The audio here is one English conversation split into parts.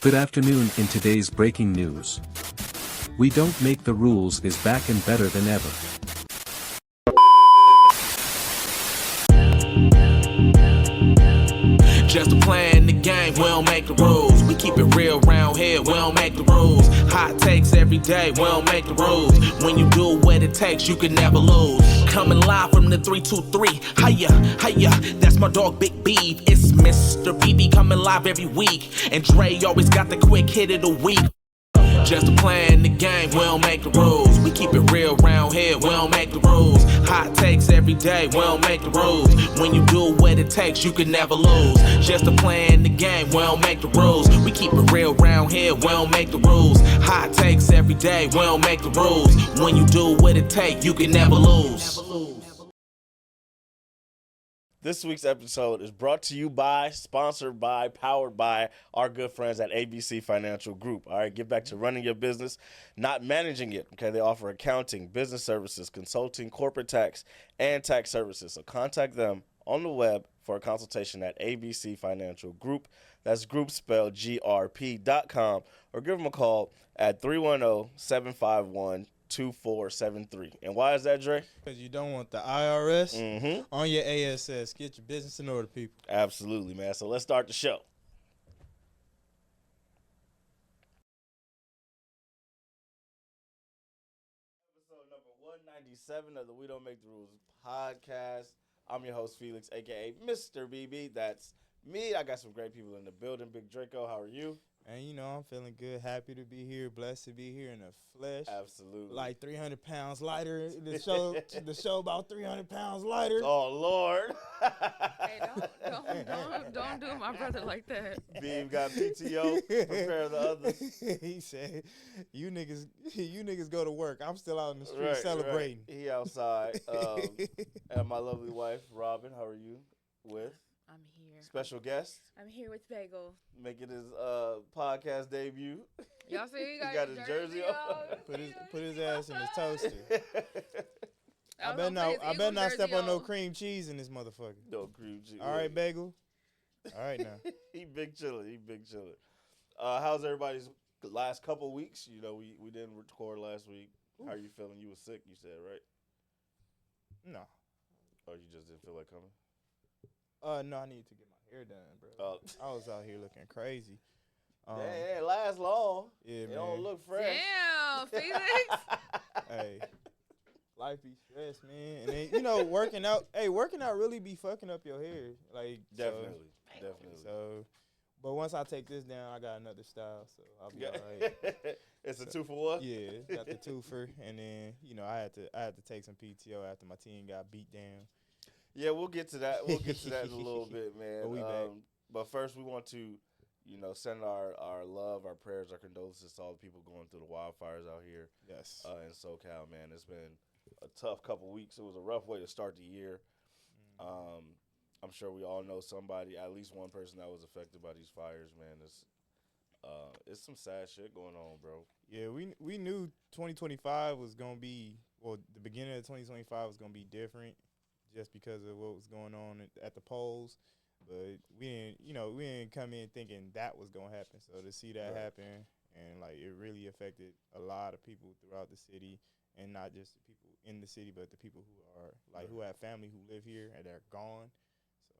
Good afternoon. In today's breaking news, We Don't Make the Rules is back and better than ever. Just a playing the game, we don't make the rules. We keep it real round here, we don't make the rules. Hot takes every day, we don't make the rules. When you do what it takes, you can never lose. Coming live from the 323, hiya, hiya, that's my dog Big Beef. It's Mr. BB coming live every week. And Dre always got the quick hit of the week. Just a playing the game, we don't make the rules. We keep it real round here, we don't make the rules. Hot takes every day, we don't make the rules. When you do what it takes, you can never lose. Just a playing the game, we don't make the rules. We keep it real round here, we don't make the rules. Hot takes every day, we don't make the rules. When you do what it takes, you can never lose. This week's episode is brought to you by, sponsored by, powered by our good friends at ABC Financial Group. All right, get back to running your business, not managing it. Okay, they offer accounting, business services, consulting, corporate tax, and tax services. So contact them on the web for a consultation at ABC Financial Group. That's group spelled grp.com, or give them a call at 310-751-2473. And why is that, Dre? Because you don't want the IRS on your ASS. Get your business in order, people. Absolutely, man. So let's start the show. Episode number 197 of the We Don't Make the Rules podcast. I'm your host, Felix, a.k.a. Mr. BB. That's me. I got some great people in the building. Big Draco, how are you? And, you know, I'm feeling good, happy to be here, blessed to be here in the flesh. Absolutely. Like 300 pounds lighter. The show about 300 pounds lighter. Oh, Lord. Hey, don't do my brother like that. Beam got PTO. Prepare the others. He said, you niggas go to work. I'm still out in the street celebrating. Right. He outside. And my lovely wife, Robin, how are you? With? I'm here. Special guest. I'm here with Bagel. Making his podcast debut. Y'all see he got his jersey on. Put his ass in his toaster. I was better not step on no on. cream cheese in this motherfucker. No cream cheese. All right, Bagel. All right now. He big chillin'. How's everybody's last couple weeks? You know, we didn't record last week. Ooh. How are you feeling? You were sick, you said, right? No. Oh, you just didn't feel like coming? No, I need to get my hair done, bro. I was out here looking crazy. It lasts long. Yeah, it man. don't look fresh. Damn, Felix. Hey, life be stressed, man. And then, you know, working out really be fucking up your hair. Like Definitely. So, but once I take this down, I got another style, so I'll be all right. It's a 2-for-1? Yeah, got the twofer, and then, you know, I had to take some PTO after my team got beat down. Yeah, we'll get to that. We'll get to that in a little bit, man. But we back. But first, we want to, you know, send our love, our prayers, our condolences to all the people going through the wildfires out here. Yes. In SoCal, man. It's been a tough couple weeks. It was a rough way to start the year. I'm sure we all know somebody, at least one person that was affected by these fires, man. It's some sad shit going on, bro. Yeah, we knew 2025 was gonna be, well, the beginning of 2025 was gonna be different, just because of what was going on at the polls. But we didn't come in thinking that was going to happen. So to see that happen, and, like, it really affected a lot of people throughout the city, and not just the people in the city, but the people who are, like, who have family who live here and they're gone. So,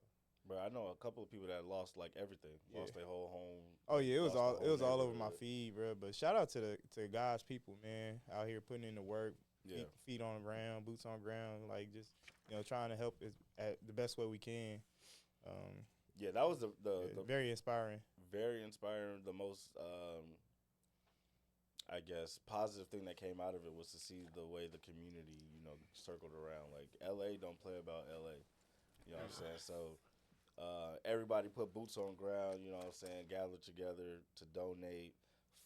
bro, I know a couple of people that lost, like, everything. Lost their whole home. Oh, yeah, it was all over my feed, bro. But shout out to God's people, man, out here putting in the work. Yeah. Feet on the ground, boots on the ground, like, just, you know, trying to help at the best way we can. Yeah, that was the very inspiring. Very inspiring. The most, I guess, positive thing that came out of it was to see the way the community, you know, circled around. Like, LA don't play about LA. You know what I'm saying? So everybody put boots on the ground, you know what I'm saying, gathered together to donate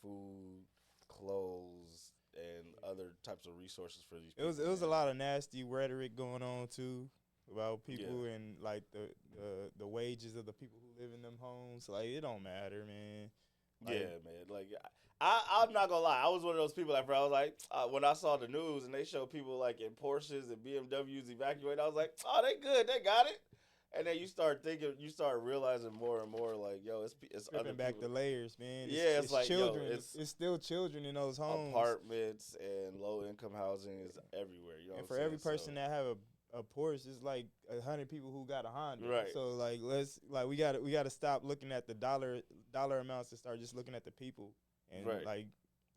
food, clothes, and other types of resources for these people. It was a lot of nasty rhetoric going on too about people and, like, the wages of the people who live in them homes. Like, it don't matter, man. Like, yeah, man. Like, I'm not gonna lie. I was one of those people that I was like, when I saw the news and they showed people, like, in Porsches and BMWs evacuating, I was like, oh, they good, they got it. And then you start thinking, you start realizing more and more, like, yo, it's other Stripping back people. the layers, man. Yeah, it's like, yo, children. it's still children in those homes. Apartments and low income housing is everywhere. You know, And what for I'm every saying? person that have a Porsche, it's like 100 people who got a Honda. Right. So like we gotta stop looking at the dollar amounts and start just looking at the people. And Right.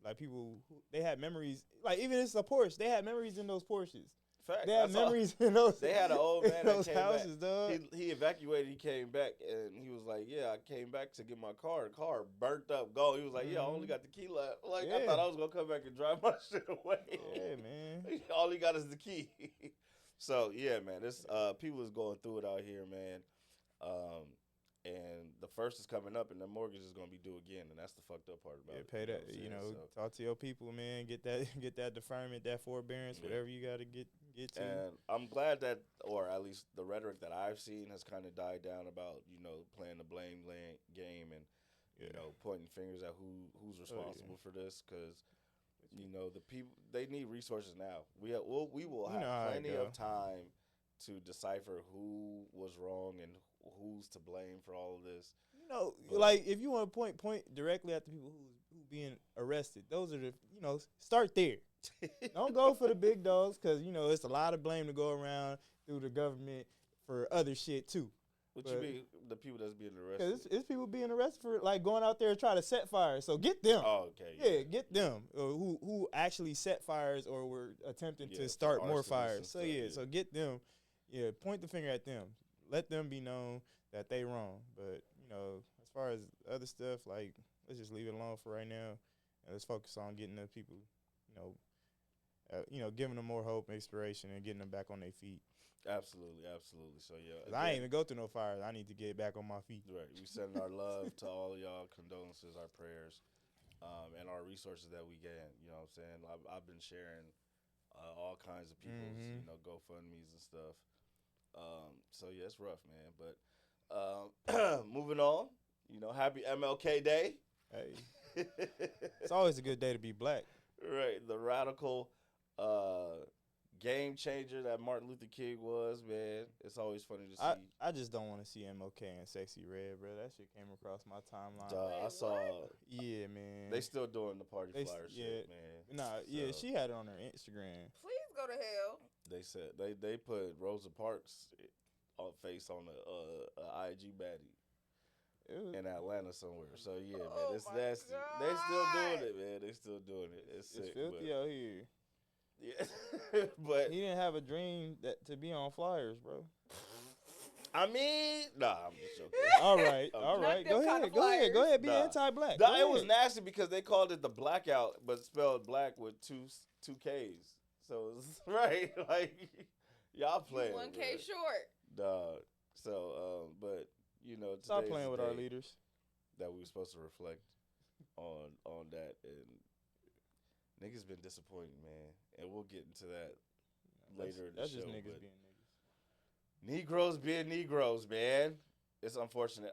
like people who, they had memories. Like even if it's a Porsche, they had memories in those Porsches. Fact, They had that's all. memories in those. They had an old man that those came houses, back. dog. He evacuated. He came back and he was like, "Yeah, I came back to get my car. The car burnt up, gone." He was like, "Yeah, I only got the key left. Like I Yeah. thought I was gonna come back and drive my shit away. Yeah, man. All he got is the key." So yeah, man, this people is going through it out here, man. And the first is coming up, and the mortgage is gonna be due again, and that's the fucked up part about Yeah, it. pay that. You know what I'm saying? Talk to your people, man. Get that deferment, that forbearance, Yeah. whatever you got to get to. And I'm glad that, or at least the rhetoric that I've seen has kind of died down about, playing the blame game and, pointing fingers at who's responsible for this. Because, the people, they need resources now. We will have plenty of time to decipher who was wrong and who's to blame for all of this. Like if you want to point directly at the people who being arrested. Those are the start there. Don't go for the big dogs because it's a lot of blame to go around through the government for other shit too. What you mean the people that's being arrested? Because it's people being arrested for like going out there and trying to set fires. So get them. Oh, okay. Yeah, get them who actually set fires or were attempting to start more fires. So so get them. Yeah, point the finger at them. Let them be known that they wrong. But as far as other stuff, like let's just leave it alone for right now, and let's focus on getting the people, giving them more hope and inspiration and getting them back on their feet. Absolutely. So yeah, 'Cause I ain't even go through no fires. I need to get back on my feet. Right. We send our love to all of y'all, condolences, our prayers, and our resources that we get. You know what I'm saying? I've been sharing all kinds of people's, GoFundMe's and stuff. So yeah, it's rough, man. But moving on, happy MLK Day. Hey, it's always a good day to be black. Right. The radical game changer that Martin Luther King was, man. It's always funny to see. I just don't want to see MLK in sexy red, bro. That shit came across my timeline. I saw. Yeah, man. They still doing the party flyer shit, man. Nah, yeah, she had it on her Instagram. Please go to hell. They said they put Rosa Parks face on a IG baddie in Atlanta somewhere. So yeah, man, it's nasty. They still doing it, man. They still doing it. It's sick. It's filthy out here. Yeah, but he didn't have a dream to be on flyers, bro. I mean, nah, I'm just joking. all right. Go ahead. Be anti-black. Nah, it was nasty because they called it the blackout, but spelled black with two K's. So it's right, like y'all playing. 1K short. Dog. So, but stop playing with our leaders. That we were supposed to reflect on that, and niggas been disappointing, man. And we'll get into that later in the show. That's just niggas being niggas. Negroes being Negroes, man. It's unfortunate.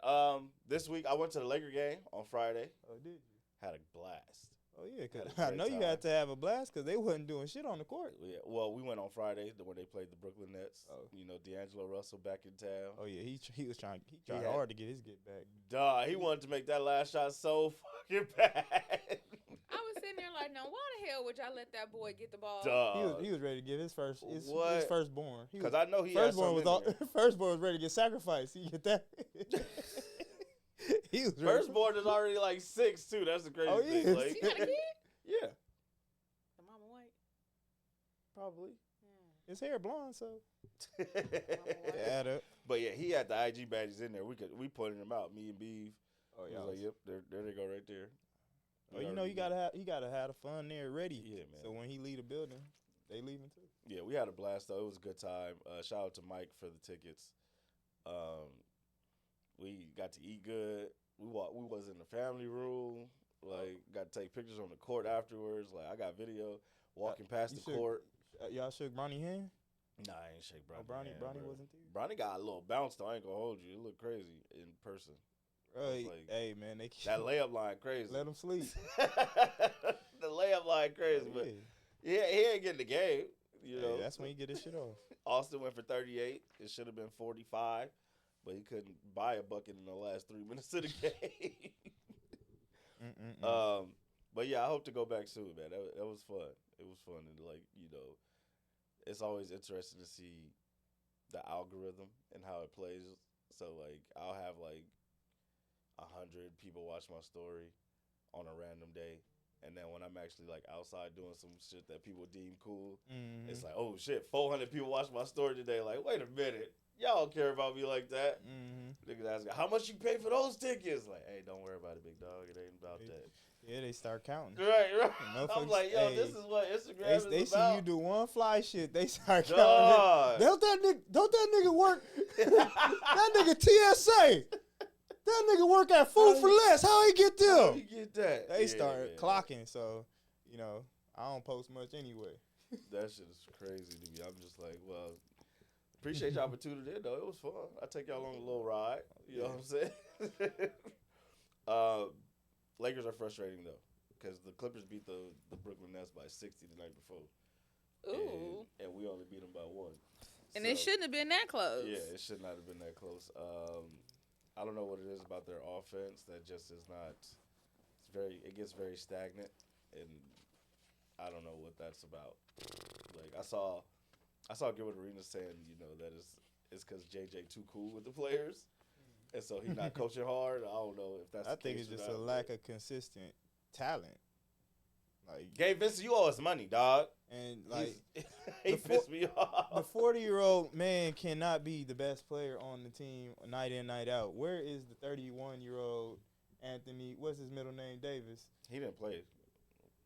This week I went to the Laker game on Friday. Oh, did you? Had a blast. Oh yeah, cause I know you had to have a blast because they wasn't doing shit on the court. Yeah, well, we went on Friday when they played the Brooklyn Nets. Oh. D'Angelo Russell back in town. Oh yeah, he was trying hard to get his get back. Duh, he wanted to make that last shot so fucking bad. I was sitting there like, now why the hell would y'all let that boy get the ball? Duh. He was ready to give his What? firstborn. Because I know he firstborn had was firstborn was ready to get sacrificed. You get that? He was ready. Firstborn is already like 6 too. That's the crazy thing. Yeah. Like, He got a kid? yeah, The mama white? probably. His hair blonde, so Mama white. add up. But yeah, he had the IG badges in there. We pointed them out. Me and Beeve. Oh He was like, yep, there they go right there. Oh, you gotta have the fun there ready. Yeah, man. So when he leave the building, they leaving too. Yeah, we had a blast though. It was a good time. Shout out to Mike for the tickets. We got to eat good. We was in the family room. Like, got to take pictures on the court afterwards. Like, I got video walking past the court. Y'all shook Bronny hand? Nah, I ain't shake Bronny. Oh, Bronny bro. wasn't there. Bronny got a little bounce though. I ain't gonna hold you. It looked crazy in person. Right. Like, Hey man, they that layup line crazy. let him sleep. The layup line crazy, but he ain't getting the game. You know, that's when you get his shit off. Austin went for 38. It should have been 45. but he couldn't buy a bucket in the last 3 minutes of the game. But yeah, I hope to go back soon, man. That was fun. It was fun, and like it's always interesting to see the algorithm and how it plays. So like, I'll have like 100 people watch my story on a random day, and then when I'm actually like outside doing some shit that people deem cool, it's like, oh shit, 400 people watched my story today. Like, wait a minute, y'all don't care about me like that. Niggas ask, how much you pay for those tickets? Like, hey, don't worry about it, big dog. It ain't about that. Yeah, they start counting. Right. I'm like, yo, this is what Instagram is about. They see you do one fly shit, they start counting. Don't that nigga work? That nigga TSA. That nigga work at Food for Less. How he get them? How he get that? They start clocking. So, I don't post much anyway. That shit is crazy to me. I'm just like, well, appreciate y'all for tuning in, though. It was fun. I take y'all on a little ride. You know what I'm saying? Lakers are frustrating, though, because the Clippers beat the Brooklyn Nets by 60 the night before. Ooh. And we only beat them by 1. And it shouldn't have been that close. Yeah, it should not have been that close. I don't know what it is about their offense that just is not. It gets very stagnant, and I don't know what that's about. Like I saw Gilbert Arenas saying, that it's because JJ too cool with the players, and so he's not coaching hard. I don't know if that's. I think it's just a lack of consistent talent. Like Gabe Vincent, you owe us money, dog. And like he pissed me off. The 40-year-old man cannot be the best player on the team night in, night out. Where is the 31-year-old Anthony? What's his middle name? Davis. He didn't play.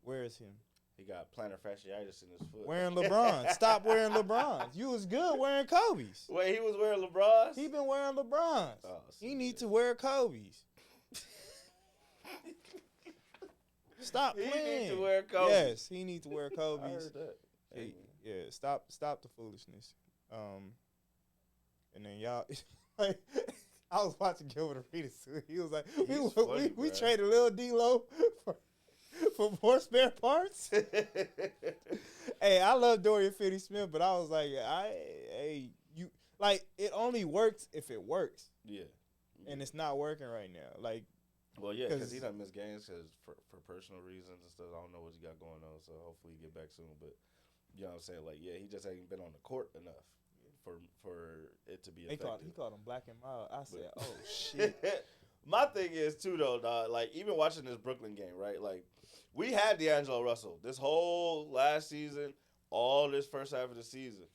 Where is him? He got plantar fasciitis in his foot. Wearing LeBron. Stop wearing LeBrons. You was good wearing Kobe's. Wait, he was wearing LeBron's? He been wearing LeBron's. Oh, he need to wear Kobe's. Stop playing. He need to wear Kobe's. Yes, he need to wear Kobe's. I heard that. Yeah, stop the foolishness. And then y'all, like, I was watching Gilbert Arenas too. He was like, we traded Lil D-Lo for more spare parts. Hey, I love Dorian Finney-Smith, but I was like, it only works if it works. Yeah. And it's not working right now. Like, well, yeah, because he done missed games for personal reasons and stuff. I don't know what he got going on, so hopefully he get back soon. But you know what I'm saying? Like, yeah, he just ain't been on the court enough for it to be effective. He called him black and mild. I said, oh, shit. My thing is, too, though, dog, like, even watching this Brooklyn game, right? Like, we had D'Angelo Russell this whole last season, all this first half of the season.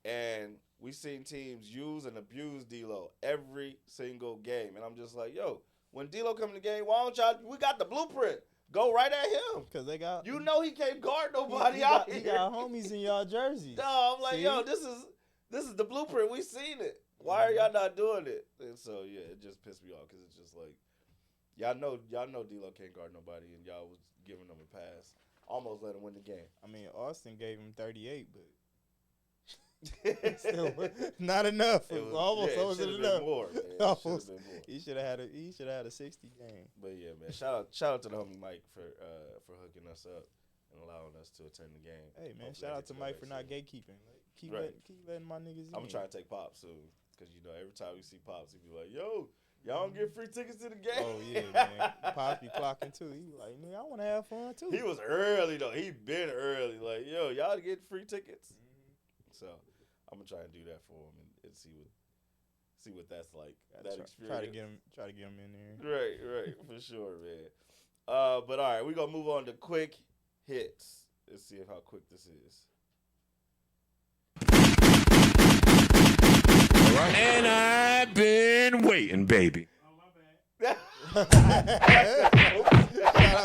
And we seen teams use and abuse D-Lo every single game. And I'm just like, yo, when D-Lo come in the game, why don't y'all – we got the blueprint. Go right at him. Because they got – you know he can't guard nobody out here. He got homies in y'all jerseys. No, I'm like, yo, this is the blueprint. We seen it. Why are y'all not doing it? And so, yeah, it just pissed me off because it's just like, y'all know D-Lo can't guard nobody, and y'all was giving them a pass. Almost let him win the game. I mean, Austin gave him 38, but still not enough. It wasn't enough. More, He should have had a 60 game. But yeah, man, shout out to the homie Mike for hooking us up and allowing us to attend the game. Hey man, shout out to Mike for not gatekeeping. Keep letting my niggas in. I'm trying to take Pops soon because every time we see Pops, he be like, "Yo, y'all don't get free tickets to the game." Oh yeah, man. Pops be clocking too. He be like, "Nigga, I want to have fun too." He was early though. He been early. Like, yo, y'all get free tickets. So I'm gonna try and do that for him and see what that's like. That experience. Try to get him in there. Right, for sure, man. But all right, we gonna move on to quick hits. Let's see how quick this is. And I've been waiting, baby. Shout out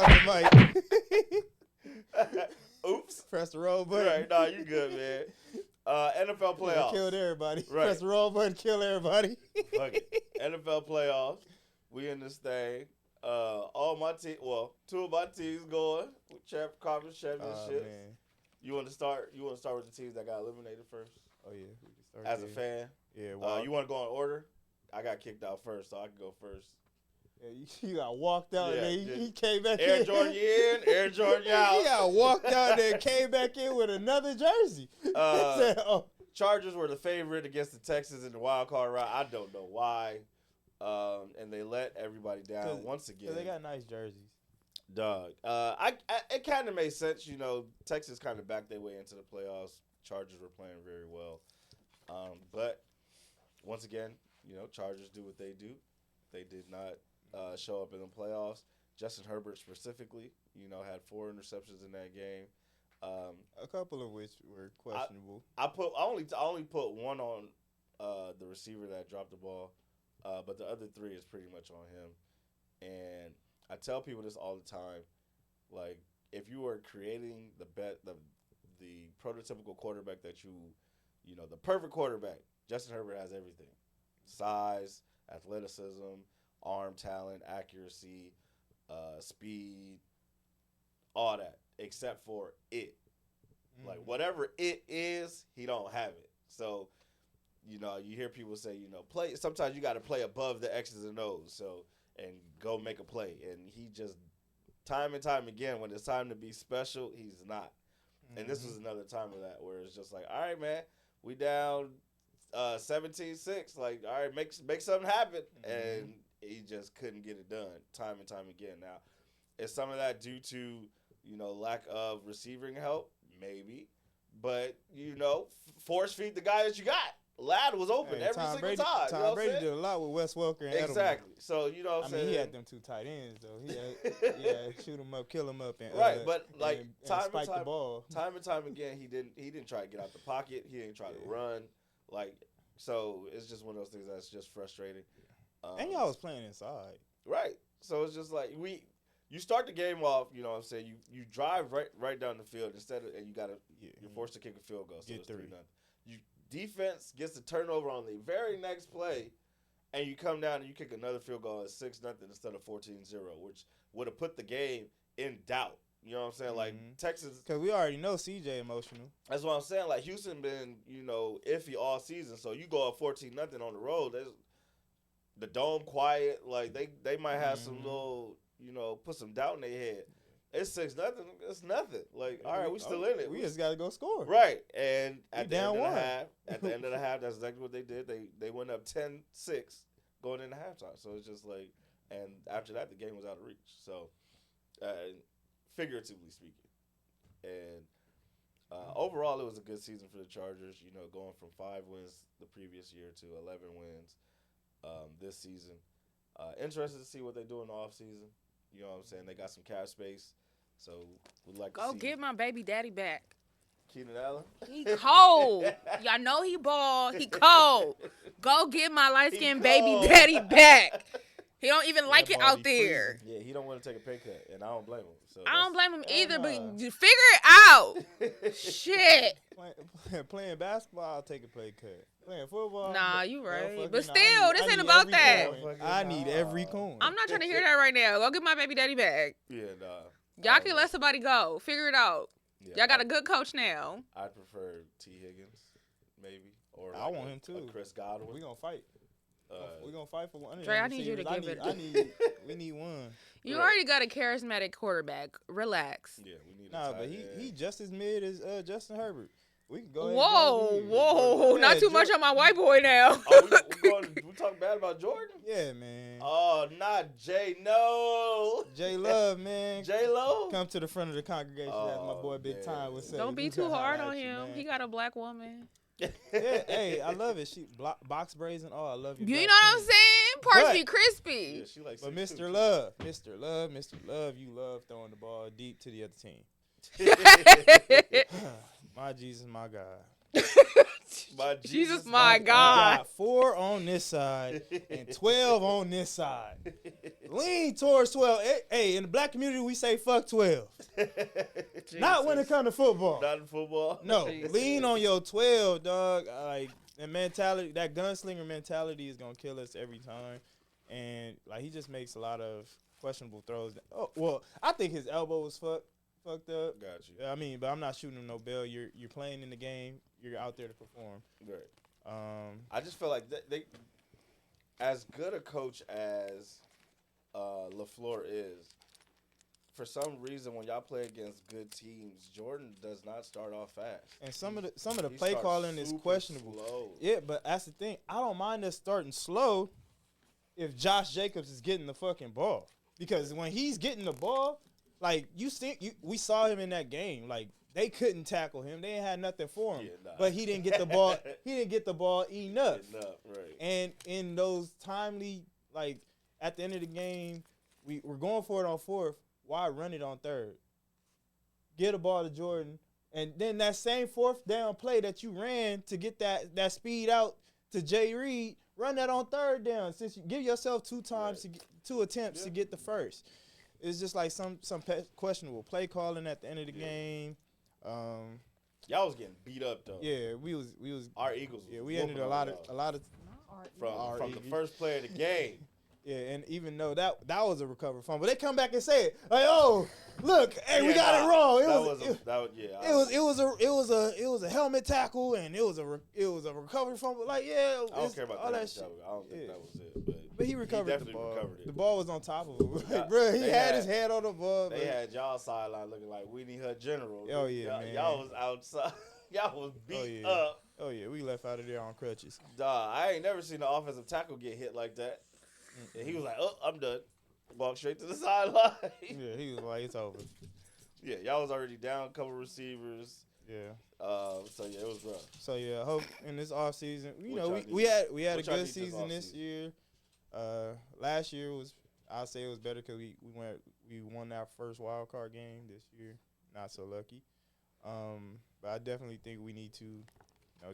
to Mike. Oops. Press the roll button. Right, nah, you good, man. NFL playoffs. Killed everybody. Right. Press the roll button, kill everybody. Fuck it. NFL playoffs. We in this thing. All my two of my teams going with conference championships. Man. You want to start with the teams that got eliminated first? Oh yeah, we can start As there. a fan. Yeah. Well, you want to go in order? I got kicked out first, so I can go first. Yeah, you got walked out and then he came back Air in. Jordan in, Air Jordan out. He got walked out and then came back in with another jersey. Said, Chargers were the favorite against the Texans in the wild card round. I don't know why. And they let everybody down once again. They got nice jerseys. Dog. It kind of made sense. You know, Texas kind of backed their way into the playoffs. Chargers were playing very well. But once again, you know, Chargers do what they do. They did not show up in the playoffs. Justin Herbert specifically, you know, had 4 interceptions in that game. A couple of which were questionable. I only put one on the receiver that dropped the ball, but the other 3 is pretty much on him. And I tell people this all the time, like if you are creating the prototypical quarterback that you know, the perfect quarterback, Justin Herbert has everything: size, athleticism, arm talent, accuracy, speed, all that, except for it. Like whatever it is, he don't have it. So, you know, you hear people say, you know, sometimes you got to play above the X's and O's. So, and go make a play. And he just, time and time again, when it's time to be special, he's not. And this was another time of that where it's just like, all right, man, we down 17-6. Like, all right, make something happen. And he just couldn't get it done time and time again. Now, is some of that due to, you know, lack of receiving help? Maybe. But, you know, force feed the guy that you got. Lad was open every single time. Tom Brady did a lot with Wes Welker and exactly. Edelman. So, you know what I'm saying? He had them 2 tight ends, though. He had shoot him up, kill him up, and right. But like and time the ball. Time and time again, he didn't try to get out the pocket. He didn't try to run. Like, so it's just one of those things that's just frustrating. And y'all was playing inside. Right. So it's just like you start the game off, you know what I'm saying? You drive right down the field and you're forced to kick a field goal. So it's 3-0. Defense gets the turnover on the very next play, and you come down and you kick another field goal at 6-0 instead of 14-0, which would have put the game in doubt. You know what I'm saying? Like Texas, because we already know CJ emotional. That's what I'm saying. Like Houston been, you know, iffy all season. So you go up 14-0 on the road. The dome quiet. Like they might have some little, you know, put some doubt in their head. It's 6-0. It's nothing. Like, all right, we still in it. We just gotta go score. Right. And at the end of the half, that's exactly what they did. They went up 10-6 going into halftime. So it's just like, and after that, the game was out of reach. So, figuratively speaking, and overall, it was a good season for the Chargers. You know, going from 5 wins the previous year to 11 wins this season. Interested to see what they do in the offseason. You know what I'm saying? They got some cap space, so we'd like to see. Go get my baby daddy back. Keenan Allen? He cold. Y'all know he bald. He cold. Go get my light-skinned baby daddy back. He don't even like it out there. Freezing. Yeah, he don't want to take a pay cut, and I don't blame him. So I don't blame him either, but you figure it out. Shit. Playing basketball, I'll take a pay cut. Playing football, nah, you right. But still, this ain't about that. I need every coin. I'm not trying to hear that right now. Go get my baby daddy back. Yeah, nah. Y'all can let somebody go. Figure it out. Yeah, y'all got a good coach now. I prefer T. Higgins, maybe, or I want him too. Chris Godwin. We gonna fight. We're gonna fight for one. Dre, I need you to give it. We need one. You already got a charismatic quarterback. Relax. Yeah, we need. Nah, but he just as mid as Justin Herbert. We can go. Whoa! Not too much on my white boy now. We talk bad about Jordan? Yeah, man. Oh, not Jay. No. J Love, man. J Lo. Come to the front of the congregation, as my boy Big Time would say. Don't be too hard on him. He got a black woman. Yeah, hey, I love it. She box braids and all. I love you. You know what I'm saying? Parts be crispy. Yeah, she like but Mr. Love, you love throwing the ball deep to the other team. My Jesus, my God. My Jesus, my God. Got 4 on this side and 12 on this side. Lean towards 12. Hey, in the black community, we say fuck 12. Not when it comes to football. Not in football. No, lean on your 12, dog. Like that mentality, that gunslinger mentality is gonna kill us every time. And like he just makes a lot of questionable throws. Oh, well, I think his elbow was fucked up. Got you. I mean, but I'm not shooting him no bail. You're playing in the game. You're out there to perform. Right. I just feel like they as good a coach as LaFleur is, for some reason, when y'all play against good teams, Jordan does not start off fast. And some of the He play starts calling is super questionable. slow. Yeah, but that's the thing. I don't mind us starting slow if Josh Jacobs is getting the fucking ball. Because when he's getting the ball, like we saw him in that game. Like they couldn't tackle him. They ain't had nothing for him. Yeah, nah. But he didn't get the ball. He didn't get the ball enough. Right. And in those timely, like at the end of the game, we're going for it on fourth. Why run it on third? Get a ball to Jordan, and then that same fourth down play that you ran to get that speed out to Jay Reed, run that on third down. Since you give yourself two attempts to get the first. It's just like some questionable play calling at the end of the game. Y'all was getting beat up though. Yeah, we was. Our Eagles. Yeah, we ended a lot of from the first play of the game. Yeah, and even though that was a recovered fumble, they come back and say it like, "Oh, look, hey, we got it wrong." It was a helmet tackle, and it was a recovered fumble. Like, yeah, I don't care about all that. that shit. I don't think that was it. But he recovered the ball. Recovered it. The ball was on top of him. Yeah, Like, bro, he they had had his head on the ball. They had y'all sideline looking like we need her general. Oh, yeah, man. Y'all was outside. Y'all was beat yeah. up. Oh yeah, we left out of there on crutches. Dog, I ain't never seen an offensive tackle get hit like that. And he was like, "Oh, I'm done." Walked straight to the sideline. Yeah, he was like, "It's over." Yeah, y'all was already down a couple receivers. Yeah. So yeah, it was rough. So yeah, I hope in this off season, What y'all need? we had a What y'all good need this season this offseason? year. Last year I'd say it was better because we won our first wild card game. This year, not so lucky. But I definitely think we need to,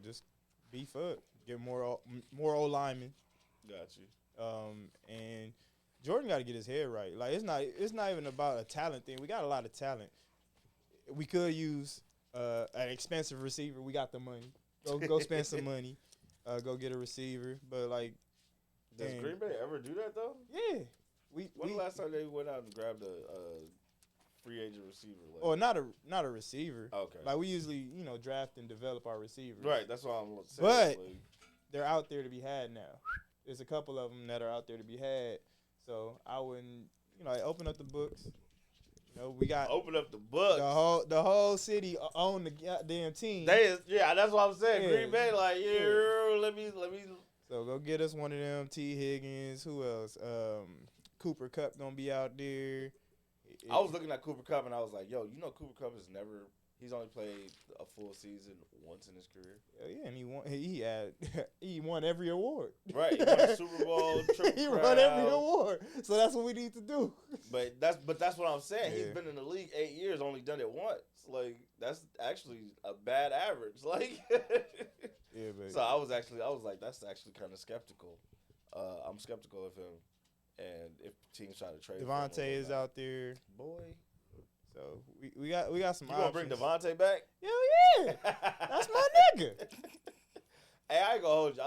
just beef up, get more O linemen. Got you. And Jordan got to get his head right. Like it's not even about a talent thing. We got a lot of talent. We could use an expensive receiver. We got the money. Go spend some money. Go get a receiver. But like, Does Green Bay ever do that though? yeah, When the last time they went out and grabbed a free agent receiver? Like, or not a receiver. Okay. Like we usually draft and develop our receivers. Right. That's what I'm saying. But like, they're out there to be had now. There's a couple of them that are out there to be had. So I wouldn't, open up the books. We got open up the books. the whole city own the goddamn team. That's what I'm saying. Yeah. Green Bay, like, let me. So go get us one of them. T. Higgins. Who else? Cooper Kupp gonna be out there. I was looking at Cooper Kupp and I was like, yo, Cooper Kupp he's only played a full season once in his career. Yeah, and he won every award. Right, he won the Super Bowl, Triple He Crown. won every award. So that's what we need to do. But that's what I'm saying. Yeah. He's been in the league 8 years, only done it once. Like that's actually a bad average. Like, yeah, but so I was like, that's actually kind of skeptical. I'm skeptical of him, and if teams try to trade Devontae is out there. boy. So we got some. You gonna bring options. Devontae back? Hell yeah, that's my nigga. Hey, I ain't gonna hold you.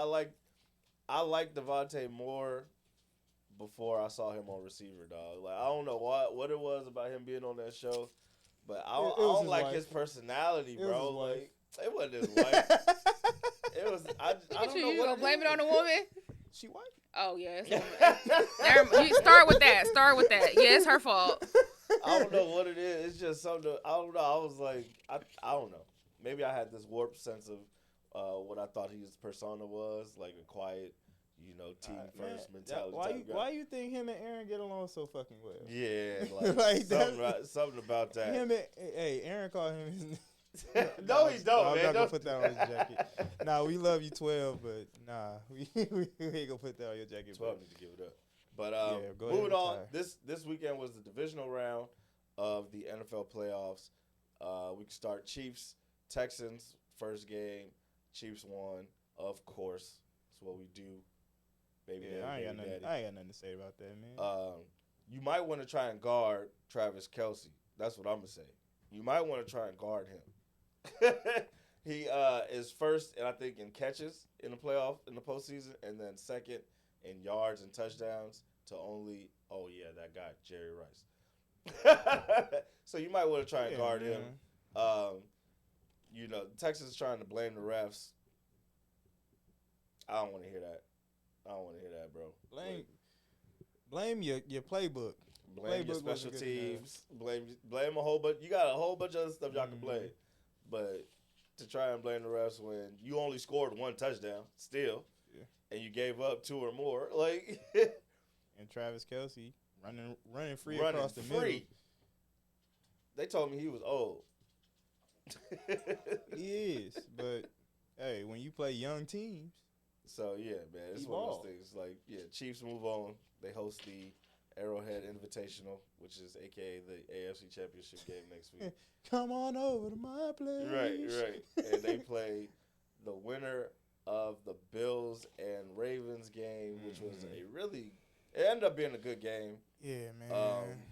I like Devontae more before I saw him on receiver, dog. Like I don't know what it was about him being on that show, but I don't like his personality, bro. Like it wasn't his wife. It was. I don't know You what gonna blame it on the woman? She white? Oh yeah, it's you start with that. Yeah, it's her fault. I don't know what it is. It's just something. I don't know. I was like, I don't know. Maybe I had this warped sense of what I thought his persona was, like a quiet, team first mentality. Why you think him and Aaron get along so fucking well? Yeah, Like something about that. Aaron called him his No, he don't, I'm man. not gonna put that on his jacket. Nah, we love you 12, but nah, we ain't gonna put that on your jacket. 12 need to give it up. But go ahead moving and on, retire. this weekend was the divisional round of the NFL playoffs. We can start Chiefs, Texans, first game. Chiefs won, of course. That's what we do. Baby Yeah, I ain't daddy. got nothing to say about that, man. You might want to try and guard Travis Kelce. That's what I'm going to say. You might want to try and guard him. He is first, and I think, in catches in the postseason, and then second in yards and touchdowns to only, that guy, Jerry Rice. So you might want to try and guard him. Texas is trying to blame the refs. I don't want to hear that. Bro. Blame your playbook. Blame your Playbook wasn't special good teams. Blame a whole bunch. You got a whole bunch of other stuff y'all can blame. But to try and blame the refs when you only scored 1 touchdown still, and you gave up 2 or more, like. And Travis Kelce running free across the middle. They told me he was old. He is, but hey, when you play young teams. So yeah, man, it's one of those things. Like, yeah, Chiefs move on. They host the Arrowhead Invitational, which is AKA the AFC Championship game next week. Come on over to my place. Right. And they play the winner of the Bills and Ravens game, which was it ended up being a good game. Yeah, man.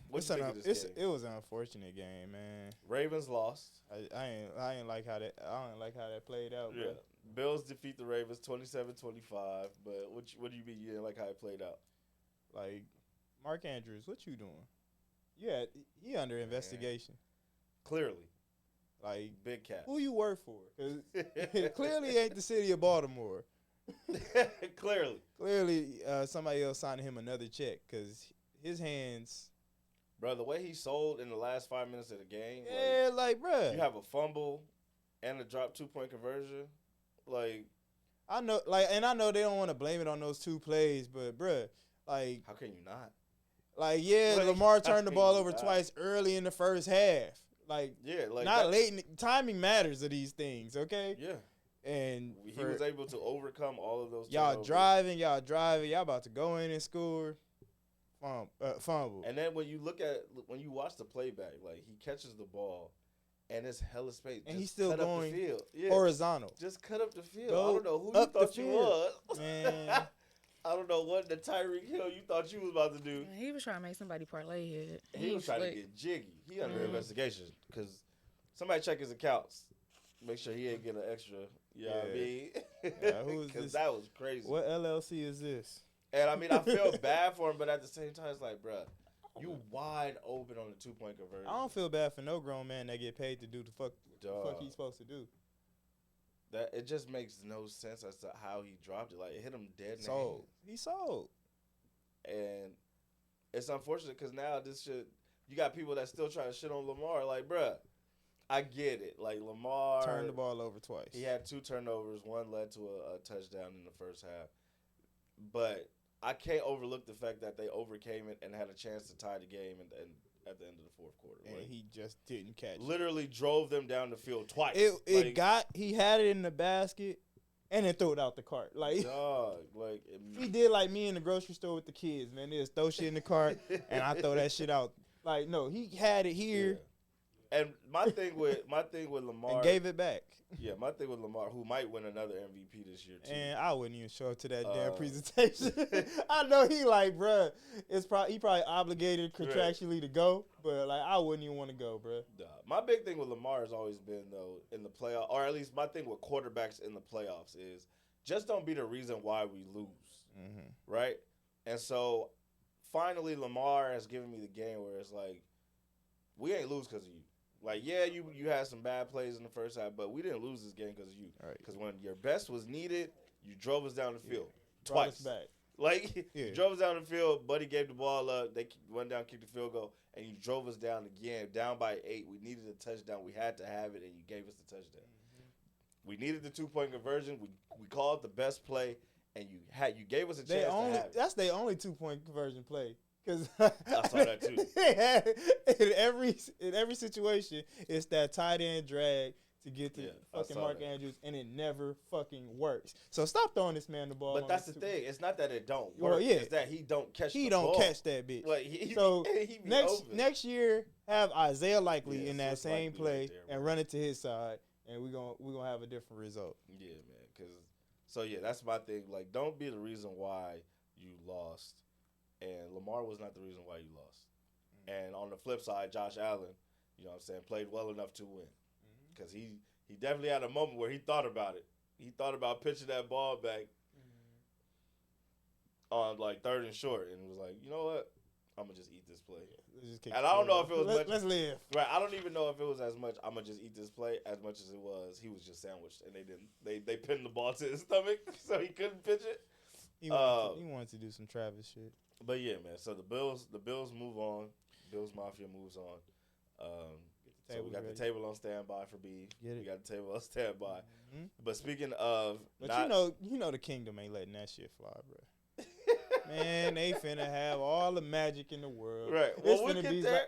What you think of this game? It was an unfortunate game, man. Ravens lost. I ain't like how that played out. Yeah. But Bills defeat the Ravens 27-25. But what do you mean you didn't like how it played out? like, Mark Andrews, what you doing? Yeah, he under investigation. Clearly. Like, Big cat. who you work for? 'Cause clearly ain't the city of Baltimore. Clearly, somebody else signed him another check because his hands. Bro, the way he sold in the last 5 minutes of the game. Yeah, like, bro. You have a fumble and a drop 2-point conversion. Like. I know, like, and I know they don't want to blame it on those 2 plays, but, bro, like. How can you not? Like, yeah, Like, Lamar turned the ball over twice early in the first half. Like, yeah, like not late. Timing matters of these things, okay? Yeah. And he was able to overcome all of those. Y'all driving. Y'all about to go in and score. Fumble. And then when you watch the playback, like, he catches the ball, and it's hella space. And just he's still cut going up the field. Yeah. horizontal. Just cut up the field. Go I don't know who you thought you was. Man. I don't know what the Tyreek Hill you thought you was about to do. He was trying to make somebody parlay it. He was trying to get jiggy. He under investigation because somebody check his accounts. Make sure he ain't get an extra. You know what I mean? Who is this? Because that was crazy. What LLC is this? And I mean, I feel bad for him, but at the same time, it's like, bruh, you wide open on the 2-point conversion. I don't feel bad for no grown man that get paid to do the fuck he's supposed to do. That it just makes no sense as to how he dropped it. Like, it hit him dead in the Sold. hand. He sold. And it's unfortunate because now you got people that still trying to shit on Lamar. Like, bruh, I get it. Like, Lamar turned the ball over twice. He had 2 turnovers. One led to a touchdown in the first half. But I can't overlook the fact that they overcame it and had a chance to tie the game and at the end of the fourth quarter. And like, he just didn't catch it. Literally drove them down the field twice. He had it in the basket and then threw it out the cart. Like, dog, he did like me in the grocery store with the kids, man. They just throw shit in the cart and I throw that shit out. Like, no, he had it here. Yeah. And my thing with Lamar and gave it back. Yeah, my thing with Lamar, who might win another MVP this year too. And I wouldn't even show up to that damn presentation. I know he like, bruh, he probably obligated contractually to go, but like I wouldn't even want to go, bruh. My big thing with Lamar has always been though in the playoff, or at least my thing with quarterbacks in the playoffs is just don't be the reason why we lose, right? And so finally Lamar has given me the game where it's like we ain't lose because of you. Like, yeah, you had some bad plays in the first half, but we didn't lose this game because of you. Because when your best was needed, you drove us down the field twice. Brought us back. Like, you drove us down the field. Buddy gave the ball up. They went down, kicked the field goal, and you drove us down again, down by 8. We needed a touchdown. We had to have it, and you gave us the touchdown. We needed the 2-point conversion. We called the best play, and you gave us a chance to have it. That's their only 2-point conversion play. Cause I saw that too. in every situation, it's that tight end drag to get to fucking Mark Andrews, and it never fucking works. So stop throwing this man the ball. But that's the thing. It's not that it don't work. Well, yeah. It's that he don't catch the ball. He don't catch that bitch. Like, he next year, have Isaiah Likely in that same play right there, and run it to his side, and we're gonna have a different result. Yeah, man. That's my thing. Like, don't be the reason why you lost. And Lamar was not the reason why you lost. And on the flip side, Josh Allen, you know what I'm saying, played well enough to win. Because he definitely had a moment where he thought about it. He thought about pitching that ball back on, like, 3rd and short. And was like, you know what? I'm going to just eat this play. And I don't know if it was much. Let's live. Right. I don't even know if it was as much, I'm going to just eat this play, as much as it was, he was just sandwiched. And they pinned the ball to his stomach so he couldn't pitch it. He wanted to do some Travis shit. But yeah, man. So the Bills move on. Bills Mafia moves on. So we got the table on standby for B. We got the table on standby. Mm-hmm. But speaking of, but you know the kingdom ain't letting that shit fly, bro. Man, they finna have all the magic in the world. Right. Well, we'll get there.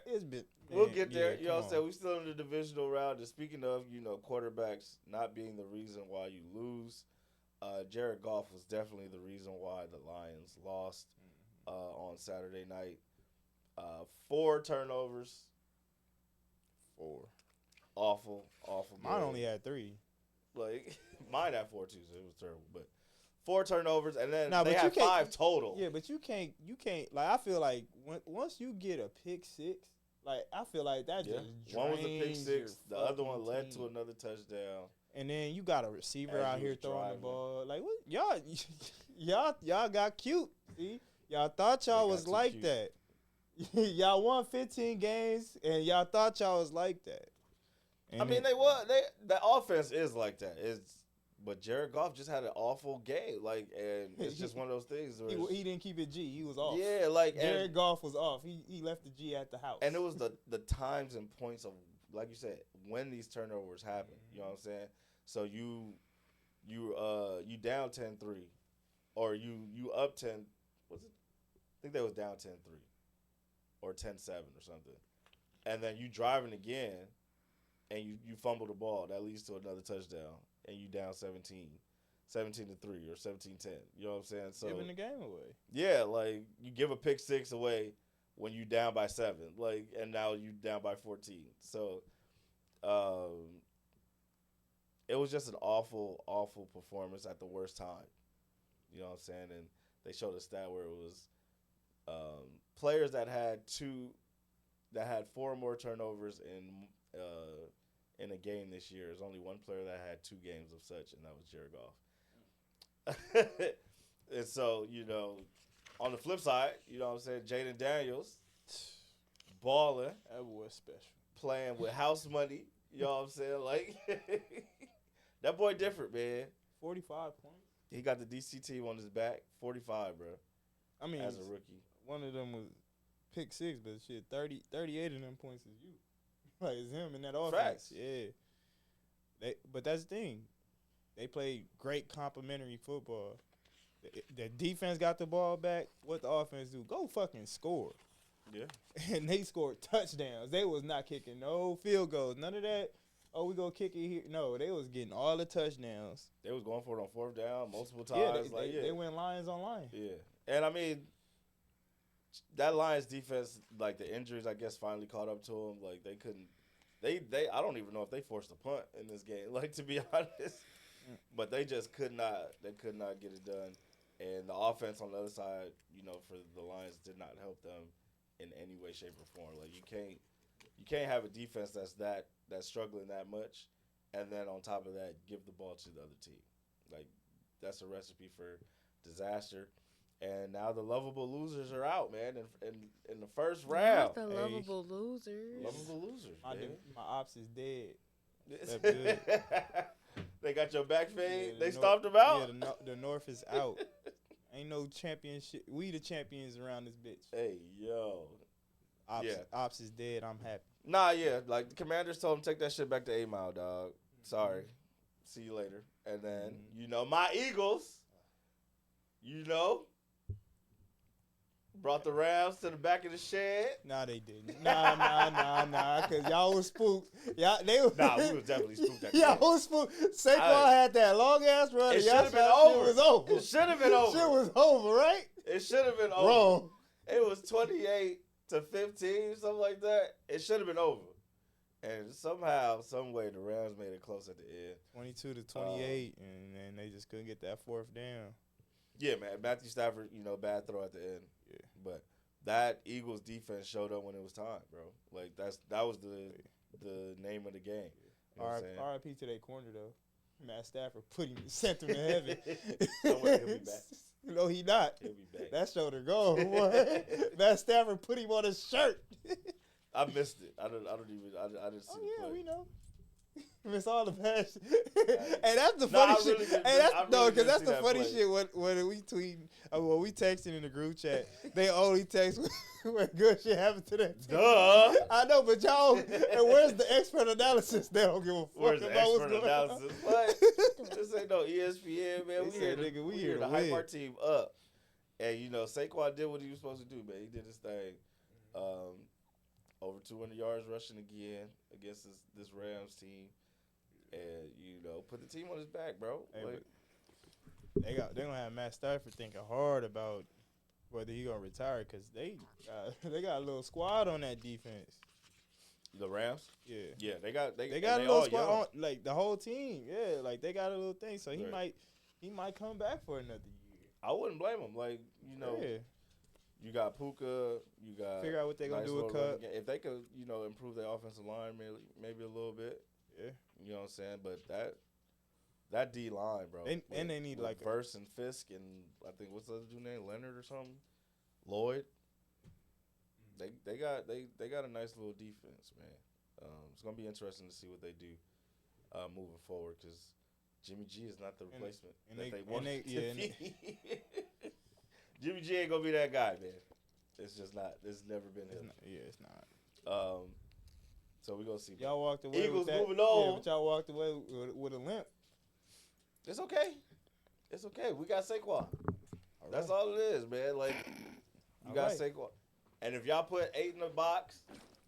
We'll get there. Yeah, you know what I'm saying? We still in the divisional round. And speaking of, quarterbacks not being the reason why you lose, Jared Goff was definitely the reason why the Lions lost on Saturday night. 4 turnovers. 4. Awful. Mine only had 3. Like, mine had 4 too, so it was terrible. But 4 turnovers, and then they had 5 total. Yeah, but you can't. Like, I feel like once you get a pick 6, like, I feel like that just drains one was a pick 6, the other one led team. to another touchdown. And then you got a receiver out here throwing the ball. Like, what? Y'all got cute. See? Y'all thought y'all was like cute. That. Y'all won 15 games, and y'all thought y'all was like that. And I mean, the offense is like that. But Jared Goff just had an awful game. Like, and it's just one of those things. Where he didn't keep it G. He was off. Yeah, like Jared Goff was off. He left the G at the house. And it was the times and points of, like you said, when these turnovers happen. You know what I'm saying? So you down 10-3, or you up 10. Was it? I think they was down 10-3, or 10-7 or something. And then you driving again, and you fumble the ball. That leads to another touchdown, and you down 17-3 or 17-10. You know what I'm saying? So giving the game away. Yeah, like you give a pick 6 away when you down by 7, like, and now you down by 14. So, it was just an awful performance at the worst time. You know what I'm saying? And they showed a stat where it was players that had 4 more turnovers in a game this year. There's only one player that had 2 games of such, and that was Jared Goff. And so, on the flip side, you know what I'm saying, Jaden Daniels, balling. That was special. Playing with house money. You know what I'm saying? Like, that boy different, man. 45 points. He got the DC team on his back. 45, bro. I mean, as a rookie. One of them was pick 6, but shit, 38 of them points is you. Like, it's him in that offense. Facts. Yeah. But that's the thing. They played great complementary football. The defense got the ball back. What the offense do? Go fucking score. Yeah. And they scored touchdowns. They was not kicking no field goals. None of that. Oh, we gonna kick it here. No, they was getting all the touchdowns. They was going for it on 4th down multiple times. Yeah, they went Lions on line. Yeah. And, I mean, that Lions defense, like, the injuries, I guess, finally caught up to them. Like, they couldn't – I don't even know if they forced a punt in this game, like, to be honest. But they just could not get it done. And the offense on the other side, for the Lions did not help them in any way, shape, or form. Like, you can't have a defense that's struggling that much, and then on top of that, give the ball to the other team. Like, that's a recipe for disaster. And now the lovable losers are out, man. In the first round, Not the lovable losers. Lovable losers. My ops is dead. That's good. They got your back fade. Yeah, they stomped them out. Yeah, the North is out. Ain't no championship. We the champions around this bitch. Hey, yo. Ops is dead. I'm happy. Nah, yeah. Like, the Commanders told him, take that shit back to 8 Mile, dog. Sorry. See you later. And then, my Eagles, brought the Rams to the back of the shed. Nah, they didn't. Nah. Because y'all was spooked. We was definitely spooked that y'all was spooked. Saquon had that long-ass run. It should have been over. It was over. It should have been over. Shit was over, right? It should have been over. Wrong. It was 28-15, something like that. It should have been over. And somehow, some way, the Rams made it close at the end. 22-28, and then they just couldn't get that 4th down. Yeah, man. Matthew Stafford, bad throw at the end. Yeah. But that Eagles defense showed up when it was time, bro. Like, that was the name of the game. You know what I'm saying? R.I.P. to their corner, though. Matt Stafford sent him to heaven. Don't worry, he'll be back. No, he not. He'll be back. That shoulder gone, boy. Matt Stafford put him on his shirt. I missed it. I didn't see the play. We know. Miss all the passion. And that's the Nah, funny I shit. really didn't- And that's I no, really because didn't that's see the that funny play. shit when we tweeting, when we texting in the group chat. They only text when good shit happened to that team. Duh. I know, but y'all, and where's the expert analysis? They don't give a fuck Where's the about what's expert going analysis? on. What? This ain't no ESPN, man. They We said, here to, nigga, we we here here to to hype win. our team up. And, you know, Saquon did what he was supposed to do, man. He did his thing. Over 200 yards rushing again against this Rams team. And, you know, put the team on his back, bro. Hey, Like, they gonna have Matt Stafford thinking hard about whether he gonna retire because they got a little squad on that defense. the Rams? Yeah. Yeah, they got They got a little squad on, like the whole team. Yeah, like they got a little thing. So Right. he might come back for another year. I wouldn't blame him. Like, you know, Yeah. you got Puka, you got Figure out what they gonna do with little running Cup. game. If they could, you know, improve their offensive line maybe a little bit, Yeah. you know what I'm saying? But that D line, bro. And they need with like Verse and Fisk and I think what's the other dude name? Leonard or something? Lloyd. They got a nice little defense, man. It's gonna be interesting to see what they do moving forward because Jimmy G is not the replacement and that they- they want and to they- yeah, be. Jimmy G ain't gonna be that guy, man. It's just not. It's never been him. it's not. So we gonna see. Y'all walked away Eagles with that. moving on. Yeah, but y'all walked away with a limp. It's okay. It's okay. We got Saquon. That's right. all it is, man. Like you All got right. Saquon, and if y'all put 8 in the box,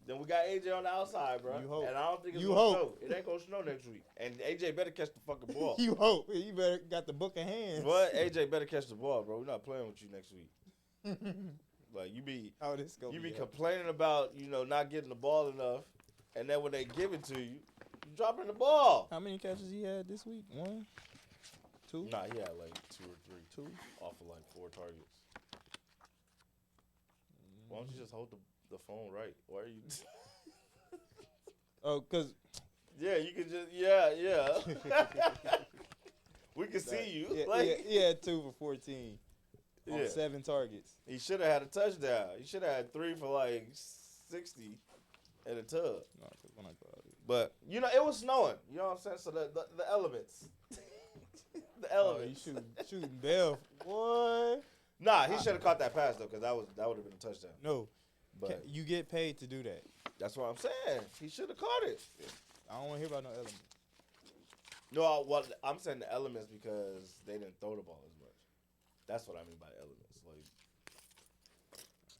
then we got AJ on the outside, bro. You hope. And I don't think it's You gonna hope. snow. It ain't gonna snow next week. And AJ better catch the fucking ball. You hope. You better got the book of hands. What? AJ better catch the ball, bro. We're not playing with you next week. Like you be How this go? complaining about not getting the ball enough, and then when they give it to you, you dropping the ball. How many catches he had this week? 1, 2. Nah, he had like 2 or 3, off of like 4 targets. Why don't you just hold the phone right? Why are you? Oh, cause Yeah, you can just yeah. We can see you. Yeah, Like, he had 2 for 14 on Yeah. 7 targets. He should have had a touchdown. He should have had 3 for like 60 in a tub. No, 'cause when I go out, But it was snowing. You know what I'm saying? So the elements, the oh, you elements. shooting Bell, boy. Nah, he should have caught that pass though, because that would have been a touchdown. No, But you get paid to do that. that's what I'm saying. He should have caught it. I don't want to hear about no element. No, I'm saying the elements because they didn't throw the ball as much. That's what I mean by elements. Like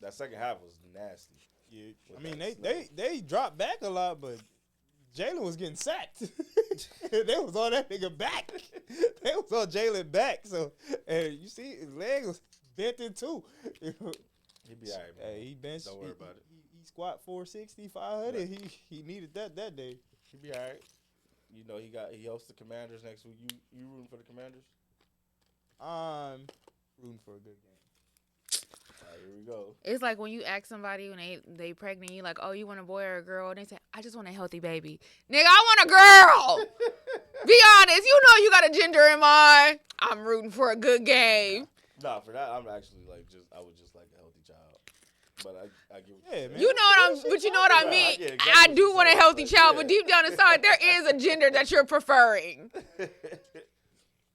that second half was nasty. Yeah, With I mean that they dropped back a lot, but Jalen was getting sacked. They was on that nigga back. They was on Jalen back. So and you see his leg was bent in two. He'd be all right, man. Hey, he benched. Don't worry about it. He squat 460, 500. Right. He needed that day. He'd be all right. He hosts the Commanders next week. You rooting for the Commanders? I'm rooting for a good game. All right, here we go. It's like when you ask somebody when they pregnant, you like, oh, you want a boy or a girl? And they say, I just want a healthy baby. Nigga, I want a girl. Be honest. You know you got a gender in mind. I'm rooting for a good game. Nah, for that, I'm actually I would just like a healthy child. But I get what Yeah, man. You know but you know what I Right, I mean? get exactly I what do you're want a saying, healthy but child, yeah. but deep down inside, there is a gender that you're preferring.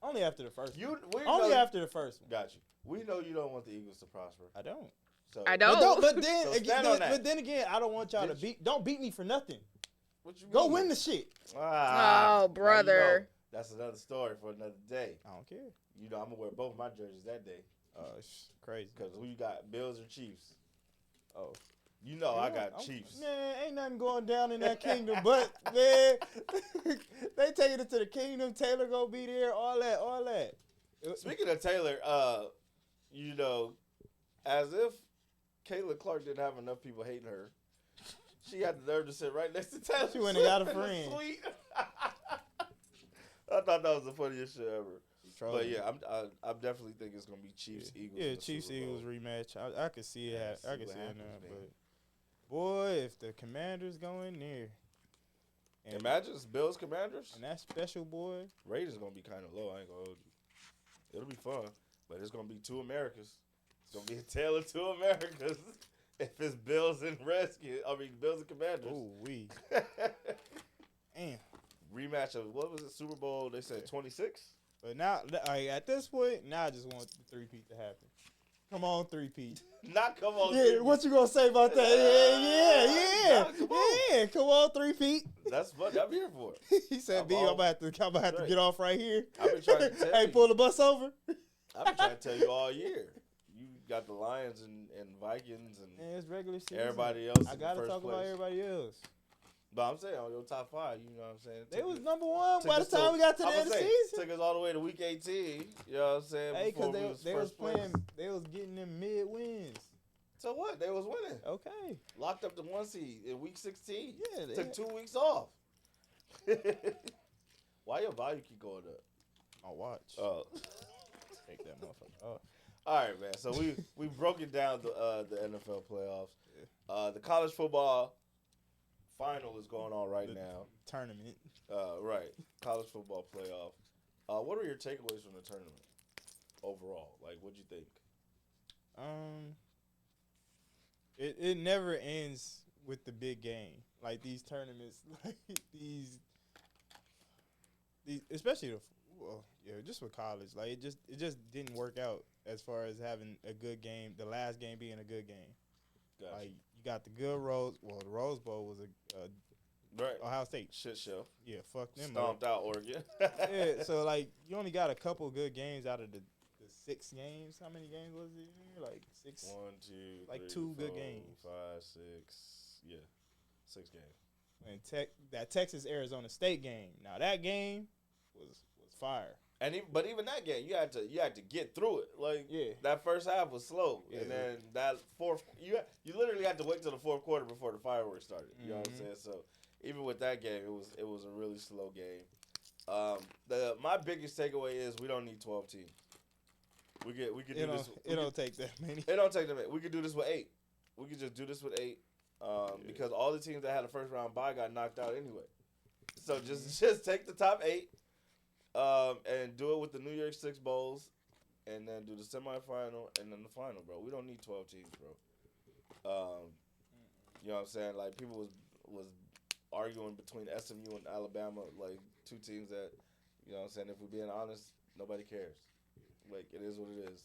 Only after the first one. we Only know, after the first one. Got you. We know you don't want the Eagles to prosper. I don't. So I But, don't. but then So again, stand on that. but then again, I don't want y'all to Did don't beat me for nothing. What you Go mean? win the shit. Ah, Oh, now you brother. know. That's another story for another day. I don't care. I'm gonna wear both my jerseys that day Crazy. because who you got, Bills or Chiefs? Oh. I got Chiefs. Man, ain't nothing going down in that kingdom, but man, they taking it to the kingdom. Taylor gonna be there. All that. Speaking of Taylor, as if Caitlin Clark didn't have enough people hating her, she had the nerve to sit right next to Taylor. She went and got a Swift in the friend. suite. I thought that was the funniest shit ever. But yeah, I definitely think it's gonna be Chiefs Eagles. Yeah, in the Chiefs Super Bowl. Eagles rematch. I could see it. Yeah, I see could what see it happens, now. man. But boy, if the Commanders go in there, and, Imagine it's Bills Commanders. and that special boy, Raiders gonna be kind of low. I ain't gonna hold you. It'll be fun, but it's gonna be two Americas. It's gonna be a tale of two Americas. If it's Bills and Bills and Commanders. oh we, damn. rematch of what was it? Super Bowl? They said 26. But now, at this point, now I just want the three-peat to happen. Come on, three-peat. Not come on. Yeah, three-peat. what you gonna say about that? Yeah. Come on, three-peat. That's what I'm here for. He said, "B, I'm about to get off right here." I've been trying to tell Hey, you. pull the bus over. I've been trying to tell you all year. You got the Lions and Vikings and Man, it's regular season. everybody else. I in gotta the first talk place. about everybody else. But I'm saying on your top 5, you know what I'm saying? They was number one by the us to- time we got to the I'ma end of the say, season. Took us all the way to week 18. You know what I'm saying? Hey, Before because we they was first place. playing, they was getting them mid wins. So what? They was winning. Okay. Locked up the 1 seed in week 16. Yeah, they Took 2 weeks off. Why your volume keep going up? I'll watch. Oh. Take that motherfucker off. All right, man. So we broke it down the NFL playoffs. The college football final is going on right now. Tournament. Right. College football playoff. What are your takeaways from the tournament overall? Like, what'd you think? It never ends with the big game. Like these tournaments, like these especially just with college. Like it just didn't work out as far as having a good game. The last game being a good game. Gotcha. Like you got the good the Rose Bowl was a Right. Ohio State. Shit show. Yeah, fuck them. Stomped out Oregon. Yeah, so like you only got a couple good games out of the 6 games. How many games was it? Like 6. 1, 2, Like 3, 2 good 4, games. 5, 6. Yeah, 6 games. And that Texas Arizona State game. Now that game was fire. And but even that game, you had to get through it. Like Yeah. that first half was slow, Yeah. and then that fourth, you literally had to wait till the fourth quarter before the fireworks started. You know what I'm saying? So even with that game, it was a really slow game. My biggest takeaway is we don't need 12 teams. We could do this. It don't take that many. It don't take that many. We could do this with 8. We could just do this with 8. Because all the teams that had a first round bye got knocked out anyway. So just take the top 8, and do it with the New Year's 6 bowls, and then do the semifinal and then the final, bro. We don't need 12 teams, bro. You know what I'm saying? Like people was arguing between SMU and Alabama, like 2 teams that, you know what I'm saying, if we're being honest, nobody cares. Like it is what it is.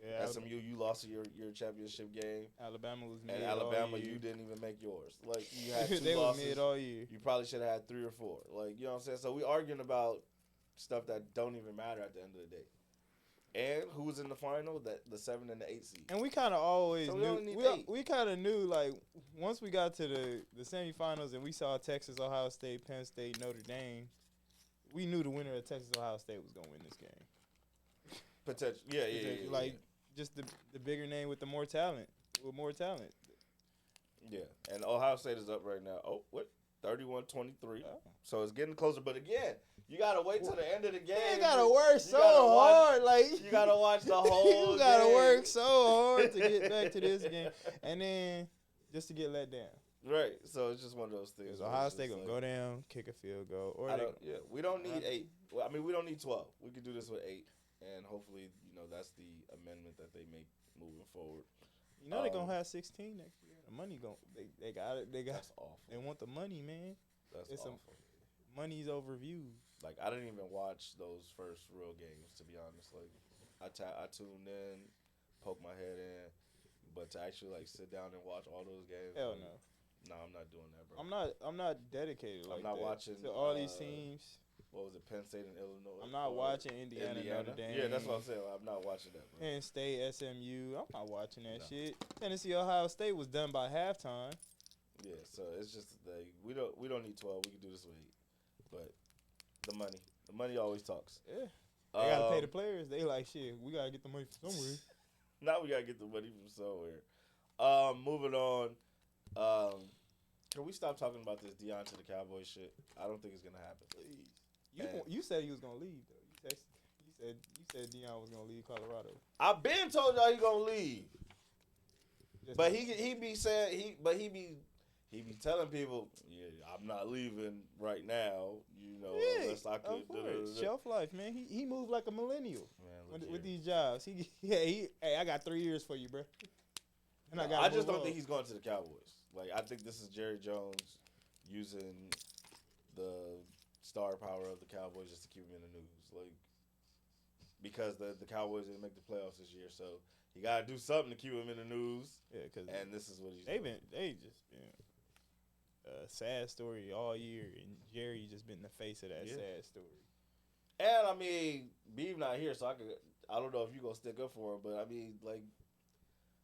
Yeah, SMU, you lost your championship game. Alabama was mid And all Alabama, year. you didn't even make yours. Like you had 2 they losses. was mid all year. You probably should have had 3 or 4. Like you know what I'm saying. So we arguing about stuff that don't even matter at the end of the day. And who was in the final? The 7 and the 8 seed. And we kind of always So we only knew. need 8. We kind of knew like once we got to the semifinals and we saw Texas, Ohio State, Penn State, Notre Dame. We knew the winner of Texas, Ohio State was gonna win this game. Potential. Yeah. Like just the bigger name with more talent. Yeah. And Ohio State is up right now. Oh, what? 31-23. Oh. So it's getting closer. But again, you gotta wait till the end of the game. You gotta work You so gotta watch- hard, like You gotta watch the whole. you gotta game. work so hard to get back to this game, and then just to get let down. Right. So it's just one of those things. Because where Ohio it's State just gonna go down, kick a field goal, or we don't need 8. Well, I mean, we don't need 12. We could do this with 8, and hopefully, that's the amendment that they make moving forward. they're gonna have 16 next year. The money they got it. That's awful. They want the money, man. That's It's awful. Money's over views. Like I didn't even watch those first real games, to be honest. Like I tuned in, poked my head in, but to actually like sit down and watch all those games. Hell like, no. No, I'm not doing that, bro. I'm not dedicated like not that watching, to all these teams. What was it, Penn State and Illinois? I'm not Or watching Indiana, Notre Dame. Yeah, that's what I'm saying. I'm not watching that, bro. Penn State, SMU. I'm not watching that No. shit. Tennessee, Ohio State was done by halftime. Yeah, so it's just like we don't need 12. We can do this with 8, but the money always talks. Yeah, they gotta pay the players. They like shit. We gotta get the money from somewhere. Now we gotta get the money from somewhere. Moving on. Can we stop talking about this Deion to the Cowboys shit? I don't think it's gonna happen. Please. You said he was gonna leave though. You said Deion was gonna leave Colorado. I've been told y'all he gonna leave, Just but he be saying he be telling people, yeah, I'm not leaving right now. Unless I could. Shelf life, man. He moved like a millennial Man, with these jobs. Hey, I got 3 years for you, bro. And I just don't think he's going to the Cowboys. Like I think this is Jerry Jones using the star power of the Cowboys just to keep him in the news, like because the Cowboys didn't make the playoffs this year, so he got to do something to keep him in the news. Yeah, because this is what he's they doing. just been a sad story all year, and Jerry just been the face of that sad story. And I mean, Beeve not here, so I don't know if you gonna stick up for him, but I mean, like,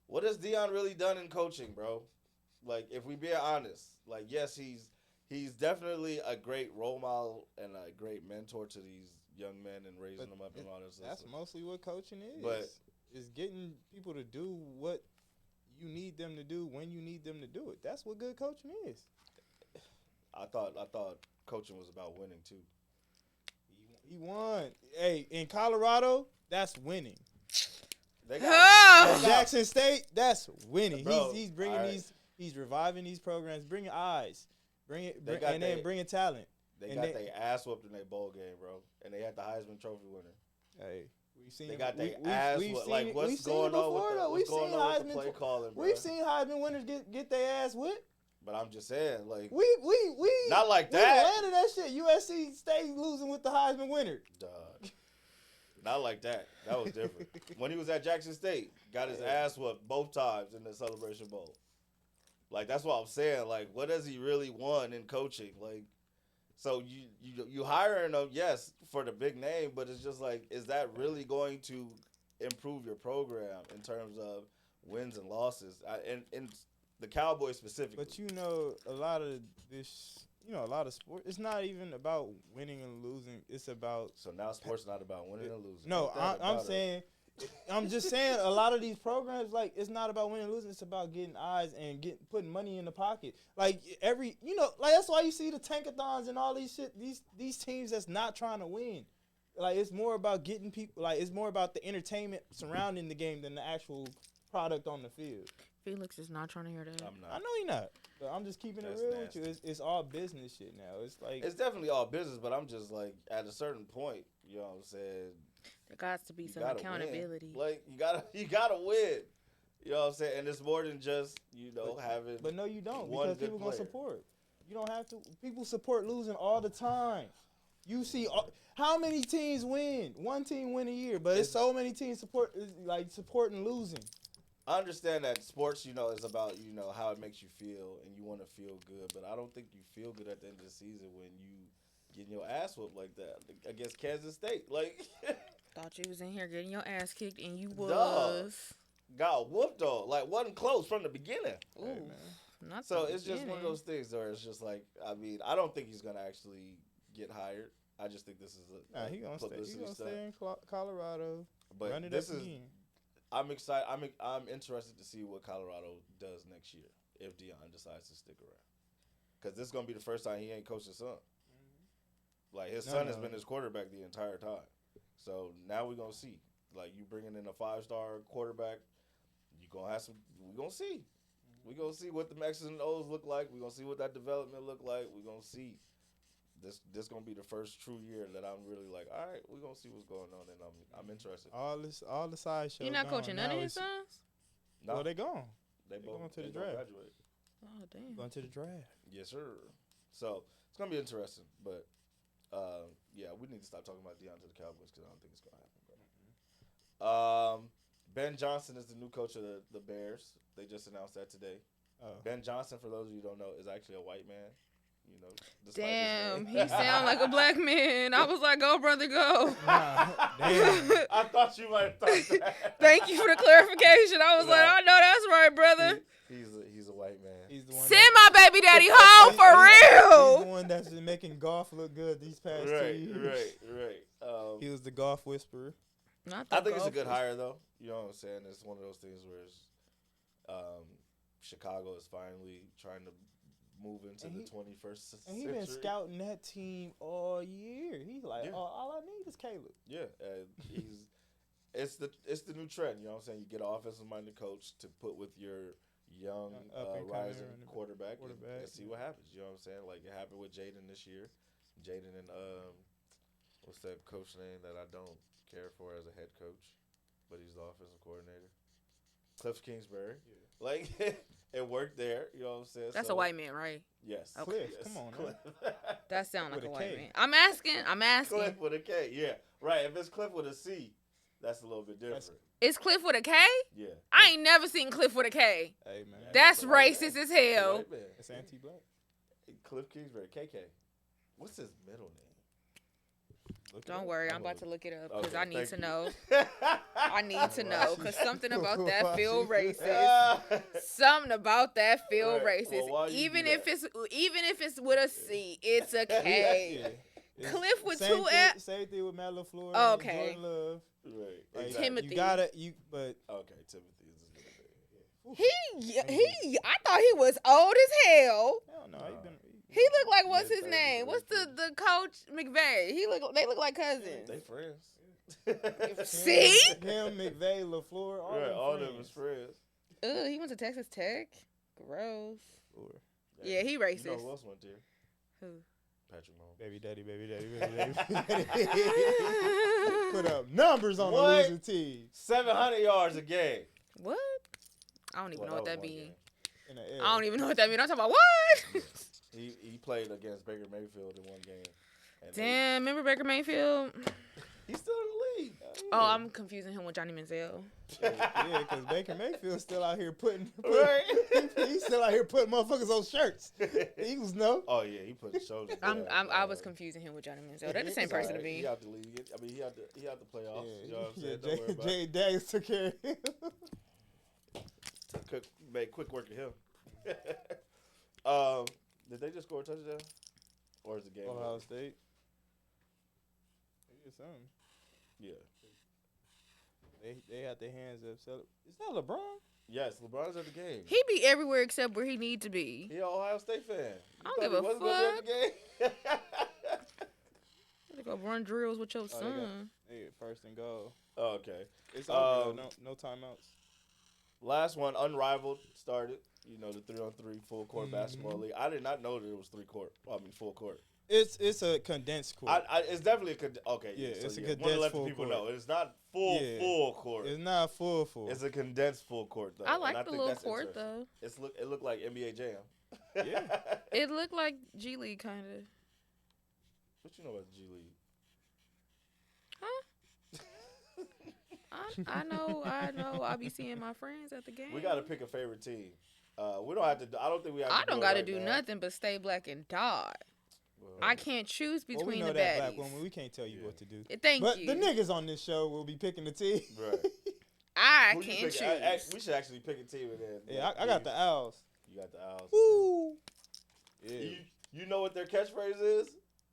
what has Deion really done in coaching, bro? Like, if we be honest, like, yes, he's definitely a great role model and a great mentor to these young men and raising them up and all this. That's mostly what coaching is. But is getting people to do what you need them to do when you need them to do it. That's what good coaching is. I thought coaching was about winning too. He won. Hey, in Colorado, that's winning. They got Jackson State, that's winning. Bro, He's bringing he's reviving these programs, bringing eyes, bringing talent. They got their ass whooped in their bowl game, bro, and they had the Heisman Trophy winner. Hey, we've seen. They got their ass whooped. Like, what's going on with the play calling, bro? We've seen Heisman winners get their ass whipped. But I'm just saying, like, we not like that. We landed that shit. USC State losing with the Heisman winner. Dog. Not like that. That was different. When he was at Jackson State, got his ass whooped both times in the Celebration Bowl. Like, that's what I'm saying. Like, what has he really won in coaching? Like, so you hiring him, yes, for the big name, but it's just like, is that really going to improve your program in terms of wins and losses? And the Cowboys specifically. But a lot of this, a lot of sports, it's not even about winning and losing. It's about. So now sports not about winning and losing. No, I'm just saying a lot of these programs, like, it's not about winning and losing. It's about getting eyes and putting money in the pocket. Like like that's why you see the tankathons and all these shit. These teams that's not trying to win. Like, it's more about getting people. Like, it's more about the entertainment surrounding the game than the actual product on the field. Felix is not trying to hear that. I'm not. I know you're not. But I'm just keeping it real with you. It's all business shit now. It's like it's definitely all business, but I'm just like at a certain point, you know what I'm saying? There got to be some accountability. Win. Like you gotta win. You know what I'm saying? And it's more than just, having. But no, you don't, because people gonna support. You don't have to. People support losing all the time. You see how many teams win? One team win a year, but it's so many teams supporting losing. I understand that sports, is about, how it makes you feel, and you want to feel good. But I don't think you feel good at the end of the season when you getting your ass whooped like that against Kansas State. Like, thought you was in here getting your ass kicked, and you was. Duh. Got whooped on. Like, wasn't close from the beginning. Ooh, hey, not so the it's beginning. just one of those things where it's just like, I mean, I don't think he's going to actually get hired. I just think this is a he gonna stay in Colorado. But run it this up is. again. I'm excited. I'm interested to see what Colorado does next year if Deion decides to stick around, because this is gonna be the first time he ain't coached his son. Like, his son has been his quarterback the entire time. So now we're gonna see. Like, you bringing in a 5-star quarterback, you gonna have some. We gonna see. We gonna see what the X's and O's look like. We gonna see what that development look like. We gonna see. This gonna be the first true year that I'm really like, all right, we're gonna see what's going on, and I'm interested. All the side shows. You're not coaching none of his sons? No, well, they gone. They both going to the both draft. graduate. Oh, damn. Going to the draft. Yes, sir. So it's gonna be interesting, but yeah, we need to stop talking about Deion to the Cowboys because I don't think it's gonna happen. Ben Johnson is the new coach of the Bears. They just announced that today. Ben Johnson, for those of you who don't know, is actually a white man. Damn, he sound like a black man. I was like, go, brother, go. Damn. I thought you might have thought that. Thank you for the clarification. I was like, I know that's right, brother. He's a white man. He's the one. Send my baby daddy home for real. He's the one that's been making golf look good these past 2 years. Right. He was the golf whisperer. I think it's a good hire, though. You know what I'm saying? It's one of those things where Chicago is finally trying to move into the 21st century. And he's been scouting that team all year. He's like, all I need is Caleb. Yeah, it's the new trend. You know what I'm saying? You get an offensive-minded coach to put with your young rising quarterback and see what happens. You know what I'm saying? Like, it happened with Jaden this year. Jaden and what's that coach name that I don't care for as a head coach, but he's the offensive coordinator? Cliff Kingsbury. Yeah. Like, it worked there. You know what I'm saying? That's a white man, right? Yes. Okay. Cliff, Yes. come on, Cliff. That sounds like With a a white K. man. I'm asking. Cliff with a K. Yeah. Right. If it's Cliff with a C, that's a little bit different. Is Cliff with a K? Yeah. I ain't never seen Cliff with a K. Hey man, That's a white racist man. as It's a hell. white man. it's anti-black. Cliff Kingsbury, KK. What's his middle name? Look it Don't up. worry, I'm about to look it up because Okay, I need thank to you. know. I need to know because something about that feel Why she- racist. Something about that feel Right. racist. Well, why you even do if that? it's with a C, it's a K. Yeah. It's Cliff with same two thing, F. Same thing with Matt LaFleur. Oh, and okay. Jordan Love. Right. Like, Exactly. Timothy. You gotta but Okay, Timothy is his middle name. He. I thought he was old as hell. hell no, He looked like what's his Mid-30s, name? What's early the coach McVay? They look like cousins. They friends. See? Him, McVay, LaFleur, all Right, them all friends. them is friends. Ugh, he went to Texas Tech. Gross. LaFleur. Yeah, he You racist. know who else went there? Who? Patrick Mahomes. Baby daddy, baby daddy, baby daddy. Put up numbers on What? the losing team. 700 yards a game. What? I don't even know what that was one means. game. In the air. I don't even know what that means. I'm talking about what? He played against Baker Mayfield in one game. And Damn, remember Baker Mayfield? he's still in the league. Oh, I'm confusing him with Johnny Manziel. Yeah, because Baker Mayfield's still out here putting Right. he's still out here putting motherfuckers on shirts. Eagles know. Oh yeah, he put the shoulders. down, I was confusing him with Johnny Manziel. They're the same It's all person to right. me. He out the league. I mean, he out the playoffs. You know what I'm saying? Yeah, Don't worry about Jay Daniels took care of him. it. Made quick work of him. Did they just score a touchdown? Or is the game? Ohio over? State. They did something. Yeah. They had their hands up. Is that LeBron? Yes, LeBron's at the game. He be everywhere except where he need to be. He an Ohio State fan. I don't give a Wasn't gonna be at the game? You go run drills with your Oh, son. Hey, first and goal. Oh, okay. It's over. though. No timeouts. Last one, Unrivaled, started. You know, the 3-on-3 full court Mm-hmm. basketball league. I did not know that it was full court. It's a condensed court. It's definitely okay. Yeah, so it's a Want to condensed let the full people court. know it's not full court. It's not full. It's a condensed full court though. I and like the think little that's court interesting. though. It looked like NBA Jam. Yeah. It looked like G League kind of. What you know about the G League? I know. I be seeing my friends at the game. We got to pick a favorite team. We don't have to. I don't think we have. I to don't do it got to right do now. nothing but stay black and die. Well, I can't choose Well, between we know the that baddies. black woman. We can't tell you what to do. Thank But you. the niggas on this show will be picking the team. Right. I Who you can't choose. picking? We should actually pick a team and then. Yeah, I got the Owls. You got the Owls. Woo. Yeah. You know what their catchphrase is?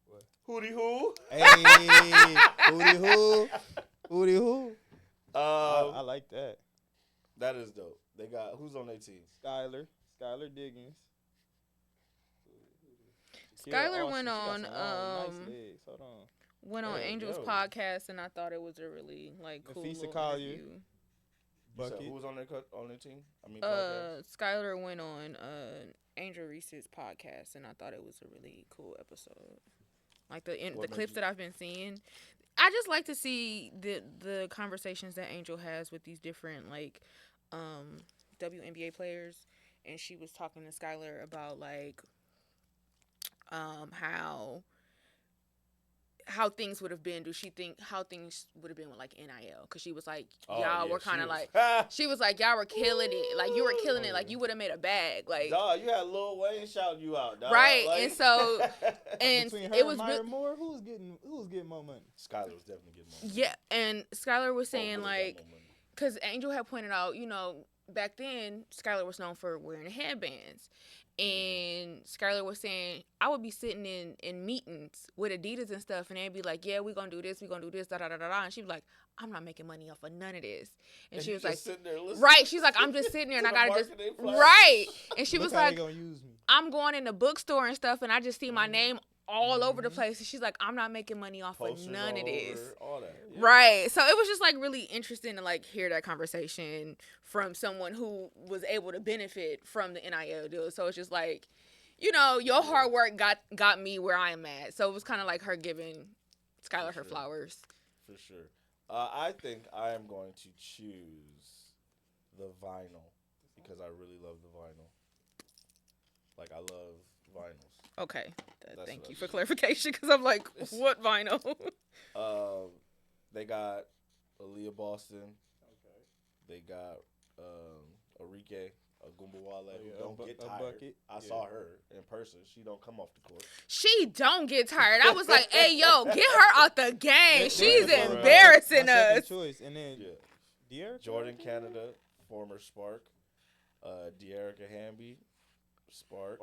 What? Hootie hoo. Hey, hootie hoo. Hootie hoo. I like that. That is dope. They got who's on their team? Skylar Diggins. Skylar went on nice legs. Hold on. went on Hey, Angel's yo. podcast, and I thought it was a really cool Nafisa little Collier. interview. You said Bucket. who was on their team? I mean, podcast? Skylar went on Angel Reese's podcast, and I thought it was a really cool episode. Like the What made clips you- that I've been seeing, I just like to see the conversations that Angel has with these different WNBA players, and she was talking to Skylar about how things would have been. Do she think how things would have been with NIL? Because she was like, Oh, y'all yeah, were kind of she was- she was like, y'all were killing it. Like you were killing it. Like you would have made a bag. Like Dog, you had Lil Wayne shouting you out, dog. right. Like- And so and Between her it and was Myra Moore, who's getting more money? Skylar was definitely getting more. yeah. And Skylar was saying Really got more money. because Angel had pointed out, back then Skylar was known for wearing headbands. And Skylar was saying, I would be sitting in meetings with Adidas and stuff, and they'd be like, yeah, we're going to do this, da, da, da, da, da. And she'd be like, I'm not making money off of none of this. And she you was just like, sitting there listening right. She's like, I'm just sitting there, and to I the got to just, marketing plan. right. And she Look was how like, they gonna use me. I'm going in the bookstore and stuff, and I just see my name all over the place. And she's like, I'm not making money off Posters of none all of this. over, all that. Yeah. Right. So it was just really interesting to hear that conversation from someone who was able to benefit from the NIL deal. So it's just your hard work got me where I am at. So it was kind of like her giving Skylar her sure. flowers. For sure. I think I am going to choose the vinyl because I really love the vinyl. I love vinyls. Okay. That's Thank what you I for do. clarification, because I'm like, what vinyl? They got Aaliyah Boston. Okay. They got Arike Agumbawale, who don't get tired. Bucket. I saw her in person. She don't come off the court. She don't get tired. I was like, hey, yo, get her out the game. She's right. embarrassing My us. second choice, and then De'Erica? Jordan Canada, former Spark. De'Erica Hamby, Spark.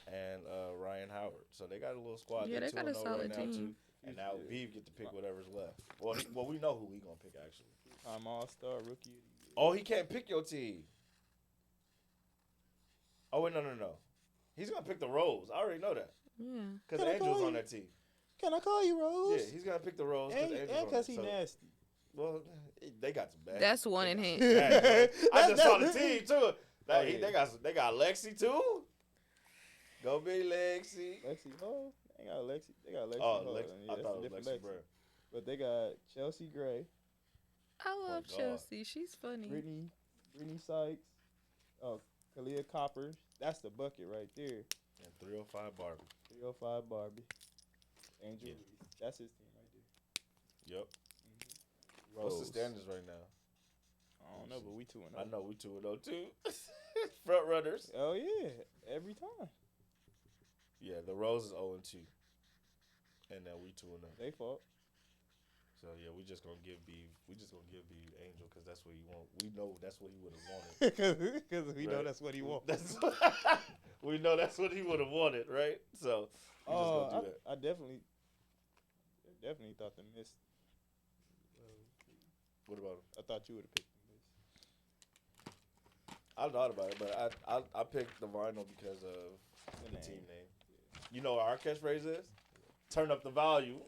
And Ryan Howard. So they got a little squad. Yeah, they got a 2-0 solid right now, team. too. And now Vive get to pick whatever's left. Well, we know who he gonna pick actually. I'm All-Star Rookie. Oh, he can't pick your team. Oh wait, no. He's gonna pick the Rose. I already know that. Yeah. Because Angel's on that team. Can I call you Rose? Yeah, he's gonna pick the Rose. And because he nasty. Well, they got some bad. That's one in hand. I just saw the team too. Oh, yeah. They got Lexi too. Go big Lexi. Lexi Ho. They got Lexi. They got Lexi Oh, Ho. I thought it was Lexi Brown. But they got Chelsea Gray, I love God. Chelsea. She's funny. Brittany Sykes, Kalia Copper. That's the bucket right there. And 305 Barbie. 305 Barbie. Angel Yeah. Reese. That's his team right there. Yep. What's the standings right now? I don't know, but we 2-0. I know we 2-0 too. Front runners. Oh yeah, every time. Yeah, the Rose is 0-2. And then we 2-0. They fought. So yeah, we just gonna give B Angel because that's what he want. We know that's what he would have wanted. Because we know that's what he wants. We know that's what he would have wanted, right? So we just gonna do that. I definitely thought the Mist. What about him? I thought you would have picked the Mist. I thought about it, but I picked the vinyl because of the team name. You know what our catchphrase is? Turn up the volume.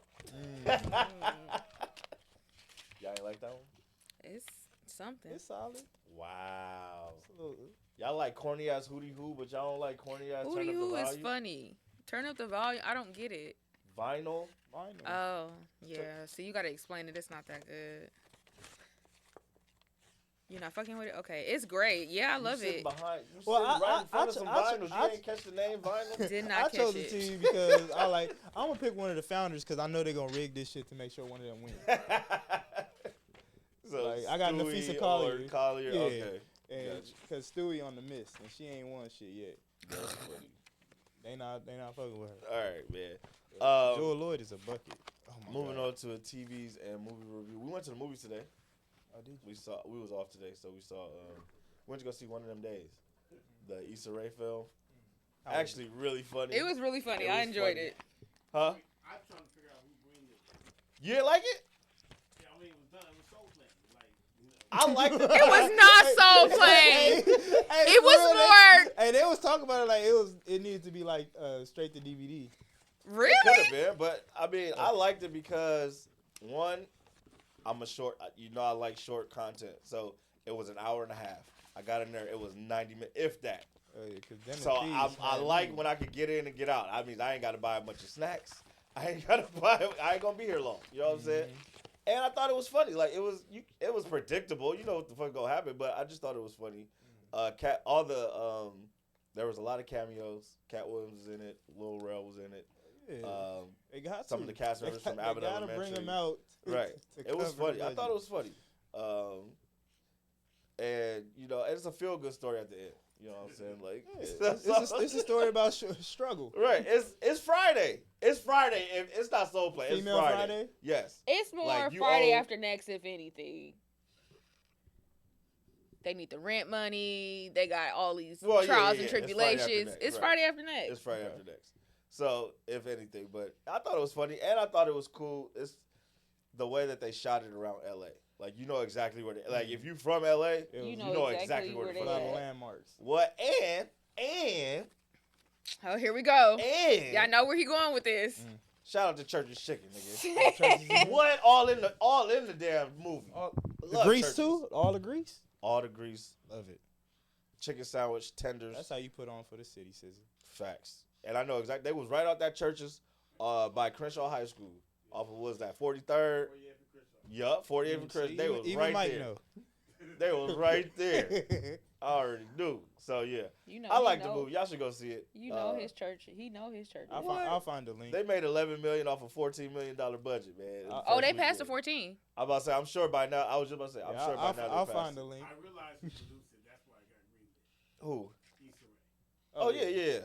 Y'all ain't like that one? It's something. It's solid. Wow. It's a little. Y'all like corny ass Hootie Hoo, but y'all don't like corny ass Turn Hootie Up the Hoo Volume? is funny. Turn up the volume. I don't get it. Vinyl? Oh, yeah. So you got to explain it. It's not that good. You're not fucking with it? Okay. It's great. Yeah, I love it. You Well, sitting right in front of some vinyls. You ain't catch the name vinyl? Did not I catch chose it. the team because I'm gonna pick one of the founders because I know they're gonna rig this shit to make sure one of them wins. So I got Stewie Nafisa or Collier. Collier. Yeah. Okay. And because Stewie on the Mist and she ain't won shit yet. That's funny. They not fucking with her. All right, man. Joel Lloyd is a bucket. Oh my Moving God. on to a TVs and movie review. We went to the movies today. Oh, did you? We was off today, so we saw. Went to go see One of Them Days, the Issa Rae film. Actually, really funny. It was really funny. It I was enjoyed funny. it. Huh? I'm trying to figure out who greened it. You didn't like it? Yeah, I mean, it was done. It was soul playing. Like, you know. I liked it. It was not soul playing. Hey, It was for real, more. Hey, they was talking about it like it needed to be like straight to DVD. Could Really? have been, but I mean, I liked it because one, I'm a short. I like short content, so it was an hour and a half. I got in there. It was 90 minutes, if that. Yeah, 'cause them So the thieves, I man. like when I could get in and get out. I mean, I ain't got to buy a bunch of snacks. I ain't gonna be here long. You know what I'm saying? And I thought it was funny. Like it was predictable. You know what the fuck gonna happen, but I just thought it was funny. There was a lot of cameos. Cat Williams was in it. Lil Rel was in it. Yeah. They got Some of the cast members from Abbott They gotta Elementary. bring them out. Right. to It was cover the funny. I thought it budget. was funny. And it's a feel good story at the end. You know what I'm saying? Like, Yeah, it's a story about struggle. right? It's Friday. It's Friday. It's not Soul Play. It's Female Friday? Yes. It's more Like, you Friday owe- after next, if anything. They need the rent money. They got all these Well, trials yeah. and It's Friday after tribulations. next, It's right. Friday after next. It's Friday after next. So if anything, but I thought it was funny, and I thought it was cool. It's the way that they shot it around LA. Like you know exactly where. Like if you from LA, You know know exactly exactly where where the A they fuck lot of at. landmarks. What and Oh, here we go. and Y'all know where he going with this. shout out to Church's Chicken, nigga. What all in the damn movie? The Love grease Church's. too? All the grease? All the grease, Love it. chicken sandwich, tenders, That's how you put on for the city, Scissor. facts. And I know exactly. They was right out that Church's by Crenshaw High School. Off of what was that 43rd? Yup, 48th and Crenshaw. They was even right Mike there. know. They was right there. I already knew. So yeah, You know, I he like the know- movie. Y'all should go see it. You know his church. He know his church. I'll find the link. They made $11 million off a $14 million budget, man. Oh, they passed the 14. I'm about to say. I'm sure by now. I was just about to say. I'm sure by now. I'll they find passed the it. link. I realized who produced it. That's why I got greenlit. Who? Issa Rae. Oh yeah.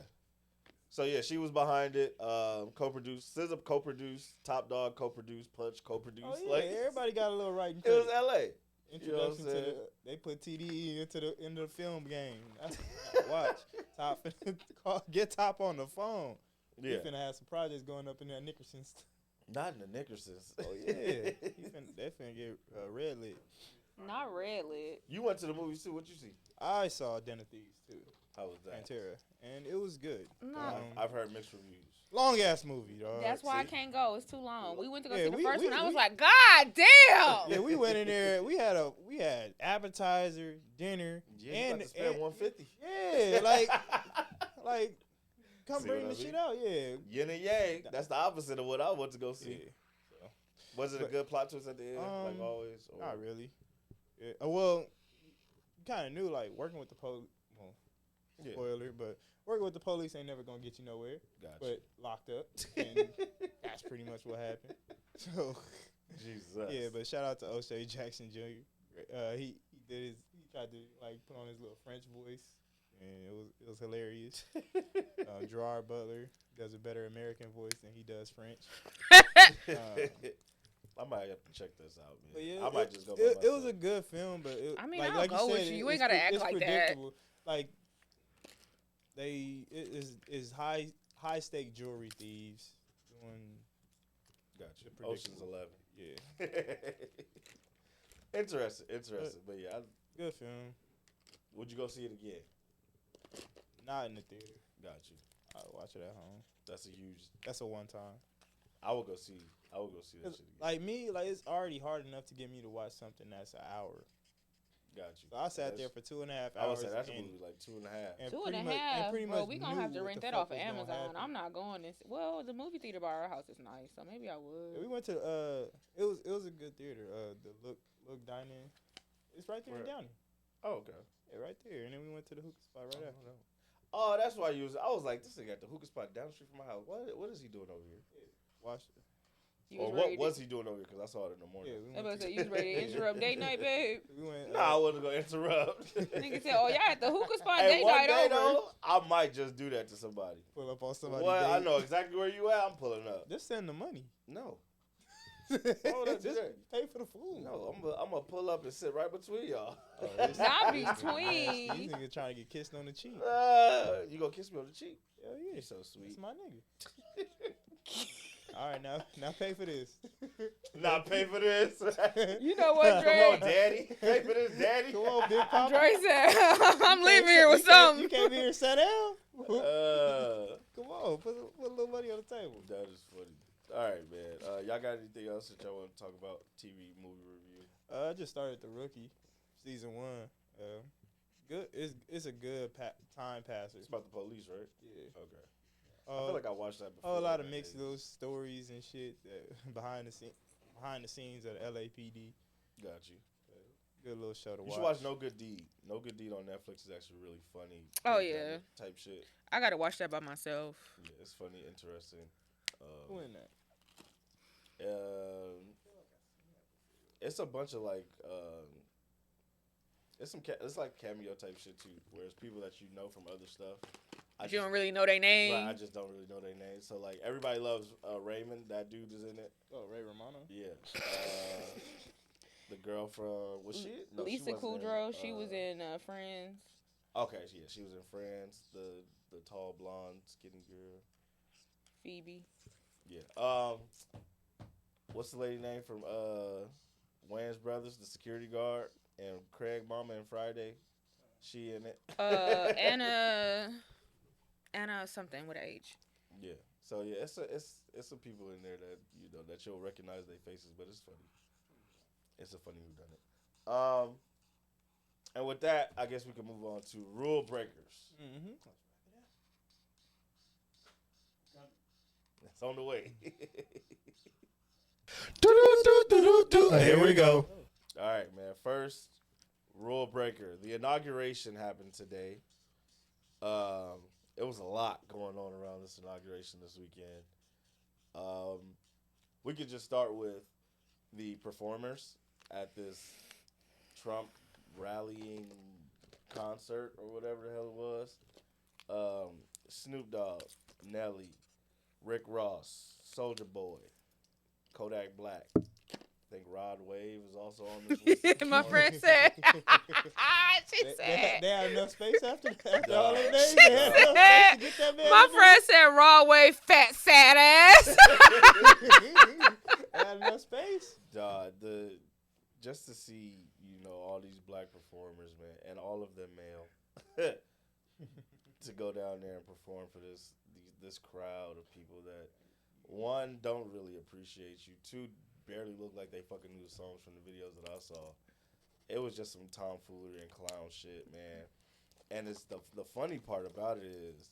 So yeah, she was behind it. Co-produced. SZA co-produced. Top Dog co-produced. Punch co-produced. Oh yeah, Like, everybody got a little writing it was credit. L.A. Introduction You know what I'm to they put TDE into the film game. Watch Top get Top on the phone. Yeah. He finna have some projects going up in that Nickerson's. Not in the Nickersons. Oh yeah, they finna get red lit. Not red lit. You went to the movies too. What you see? I saw Den of Thieves too, How was that? Pantera, and it was good. No. I've heard mixed reviews. Long ass movie, dog. That's why I see? can't go. It's too long. We went to go Yeah, see the we- first we- one. I was we- like, God damn. Yeah, we went in there. We had appetizer, dinner, Yeah, you and about to spend $150. yeah, like come See bring what the I shit mean? out. Yeah, Yin and yang. That's the opposite of what I went to go see. yeah. Was it a good plot twist at the end, like Um, always? Or? Not really. Yeah. Well, kind of knew like working with the police. Well, Yeah. spoiler, but working with the police ain't never gonna get you nowhere. Gotcha. But locked up, and that's pretty much what happened. So Jesus. yeah, but shout out to O'Shea Jackson Jr. He tried to like put on his little French voice, and it was hilarious. Gerard Butler does a better American voice than he does French. I might have to check this out, man. But yeah, I might just go. By It was myself. a good film, but I mean, like, I'll like go you with said, you. You ain't it's gotta act it's like that. predictable. Like it is high stake jewelry thieves doing. Gotcha. the Ocean's predictable. 11. Yeah, Interesting. But yeah, good film. would you go see it again? Not in the theater. Got you. I'll watch it at home. That's a huge. That's a one time. I would go see that shit again. Like me, like it's already hard enough to get me to watch something that's an hour. Got you. So I sat there for 2.5 hours. I would say that's a and- movie like 2.5. and Two pretty and a much- and half. pretty Bro, much we gonna knew have to what rent the that fuck off of was gonna Amazon. happen. I'm not going this. Well, the movie theater by our house is nice, so maybe I Yeah, we would. went to it was a good theater. The Look Dine-In. It's right there in Where? Downey. Oh, okay. Yeah, right there. And then we went to the hookah spot right after. Oh, that's why I was like, this nigga got the hookah spot down the street from my house. What is he doing over here? Watch. You Or was ready what was he doing over here? Because I saw it in the morning. Yeah, we I went was to, say you was ready to interrupt date night, babe. we went. Nah, I wasn't gonna interrupt. Nigga said, "Oh, y'all at the hookah spot Hey, date one night day over." though, I might just do that to somebody. pull up on somebody. What? I know exactly where you at. I'm pulling up. Just send the money. No, Just that? pay for the food. no, I'm gonna pull up and sit right between y'all. Not These between. niggas trying to get kissed on the cheek. You gonna kiss me on the cheek? Hell yeah. You're so sweet. That's my nigga. All right, now pay for this. Not pay for this. You know what, Come Dre? on, daddy. Pay for this, daddy. Come on, Big Papa. Dre said, "I'm leaving here with You something." came here and sat down. Uh, Come on, put a little money on the table. that is funny. All right, man. Y'all got anything else that y'all want to talk about? TV movie review. I just started The Rookie, season 1. Good. It's a good time passer. It's about the police, right? Yeah. Okay. I feel like I watched that before. a lot of man. mixed little stories and shit behind the scenes of the LAPD. Got you. Good little show to You watch. should watch No Good Deed. No Good Deed on Netflix is actually really funny. Oh, Like yeah. that type shit. I gotta watch that by myself. Yeah, it's funny, interesting. Who in that? It's a bunch of like it's like cameo type shit too, where it's people that you know from other stuff. But you don't really know their name. Right, I just don't really know their names. So like everybody loves Raymond. That dude is in it. Oh, Ray Romano. Yeah. The girl from was she? No, she Lisa wasn't in, Kudrow, she was in Friends. Okay, yeah, she was in Friends. The tall blonde skinny girl. Phoebe. Yeah. What's the lady name from Wayans Brothers, the security guard, and Craig Mama and Friday? She in it. Anna something with an H. Yeah. So yeah, it's some people in there that that you'll recognize their faces, but it's funny. It's a funny whodunit. And with that, I guess we can move on to rule breakers. Mm-hmm. It's on the way. Here we go. All right, man. First Rule breaker. The inauguration happened today. It was a lot going on around this inauguration this weekend. We could just start with the performers at this Trump rallying concert or whatever the hell it was. Snoop Dogg, Nelly, Rick Ross, Soulja Boy, Kodak Black. I think Rod Wave is also on this list. My friend said. She said. They had enough space after all Dog. them days. She They had enough said, space to get that man my in friend said, raw wave, fat, sad ass. there. They had enough space. Dog, just to see, all these black performers, man, and all of them male, to go down there and perform for this crowd of people that, one, don't really appreciate you, two, barely look like they fucking knew the songs from the videos that I saw. It was just some tomfoolery and clown shit, man. And it's the funny part about it is,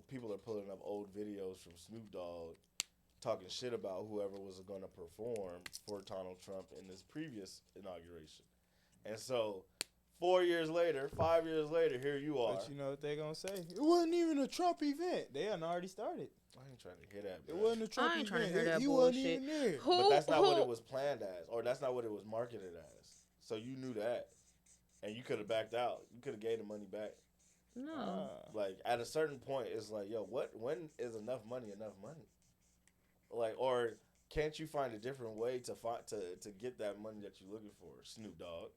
people are pulling up old videos from Snoop Dogg talking shit about whoever was going to perform for Donald Trump in this previous inauguration. And so 5 years later, here you are. But you know what they gonna say? It wasn't even a Trump event. They had already started. I ain't trying to hear that, It bro. wasn't a Trump I ain't event. trying to hear that He bullshit. wasn't even there. But that's not what it was planned as, or that's not what it was marketed as. So you knew that, and you could have backed out. You could have gave the money back. No. Like at a certain point, it's like, yo, when is enough money enough money? Like, or can't you find a different way to get that money that you're looking for, Snoop Dogg?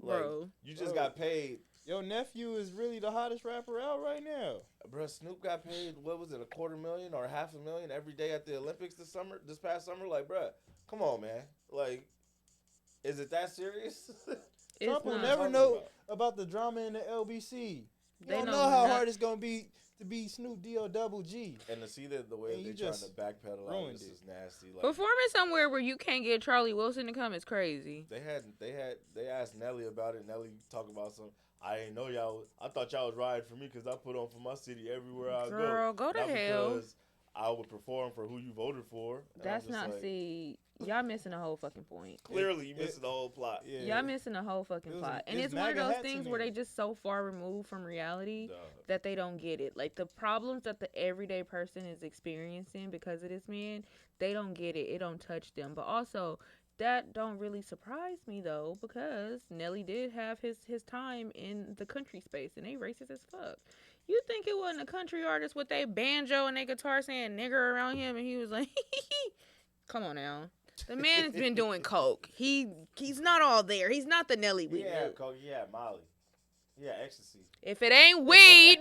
Like, Bro. you just got paid. Your nephew is really the hottest rapper out right now. Bro, Snoop got paid, what was it, $250,000 or $500,000 every day at the Olympics this past summer? Like, bro, come on, man. Like, is it that serious? It's Trump will not. never Talking know about the drama in the LBC. They You don't know know how not- hard it's gonna be to be Snoop D-O-double-G. And to see the way And they you trying to just backpedal out, ruined this it. is nasty. Like, Performing somewhere where you can't get Charlie Wilson to come is crazy. They asked Nelly about it. Nelly talking about some. I ain't know y'all. I thought y'all was riding for me because I put on for my city everywhere I Girl, go to Not hell. because I would perform for who you voted for. And I'm That's just not, like, see, y'all missing the whole fucking point. Clearly, you missing the whole plot. Yeah. Y'all missing the whole fucking It was- plot. And it's it's one of MAGA those hats things in where there. they just so far removed from reality Dog. that they don't get it. Like the problems that the everyday person is experiencing because of this man, they don't get it. It don't touch them. But also, that don't really surprise me though, because Nelly did have his time in the country space and they racist as fuck. You think it wasn't a country artist with a banjo and a guitar saying nigger around him and he was like, come on now. The man has been doing coke. He's not all there. He's not the Nelly we Yeah, knew. coke. Yeah, Molly. Yeah, ecstasy. If it ain't weed,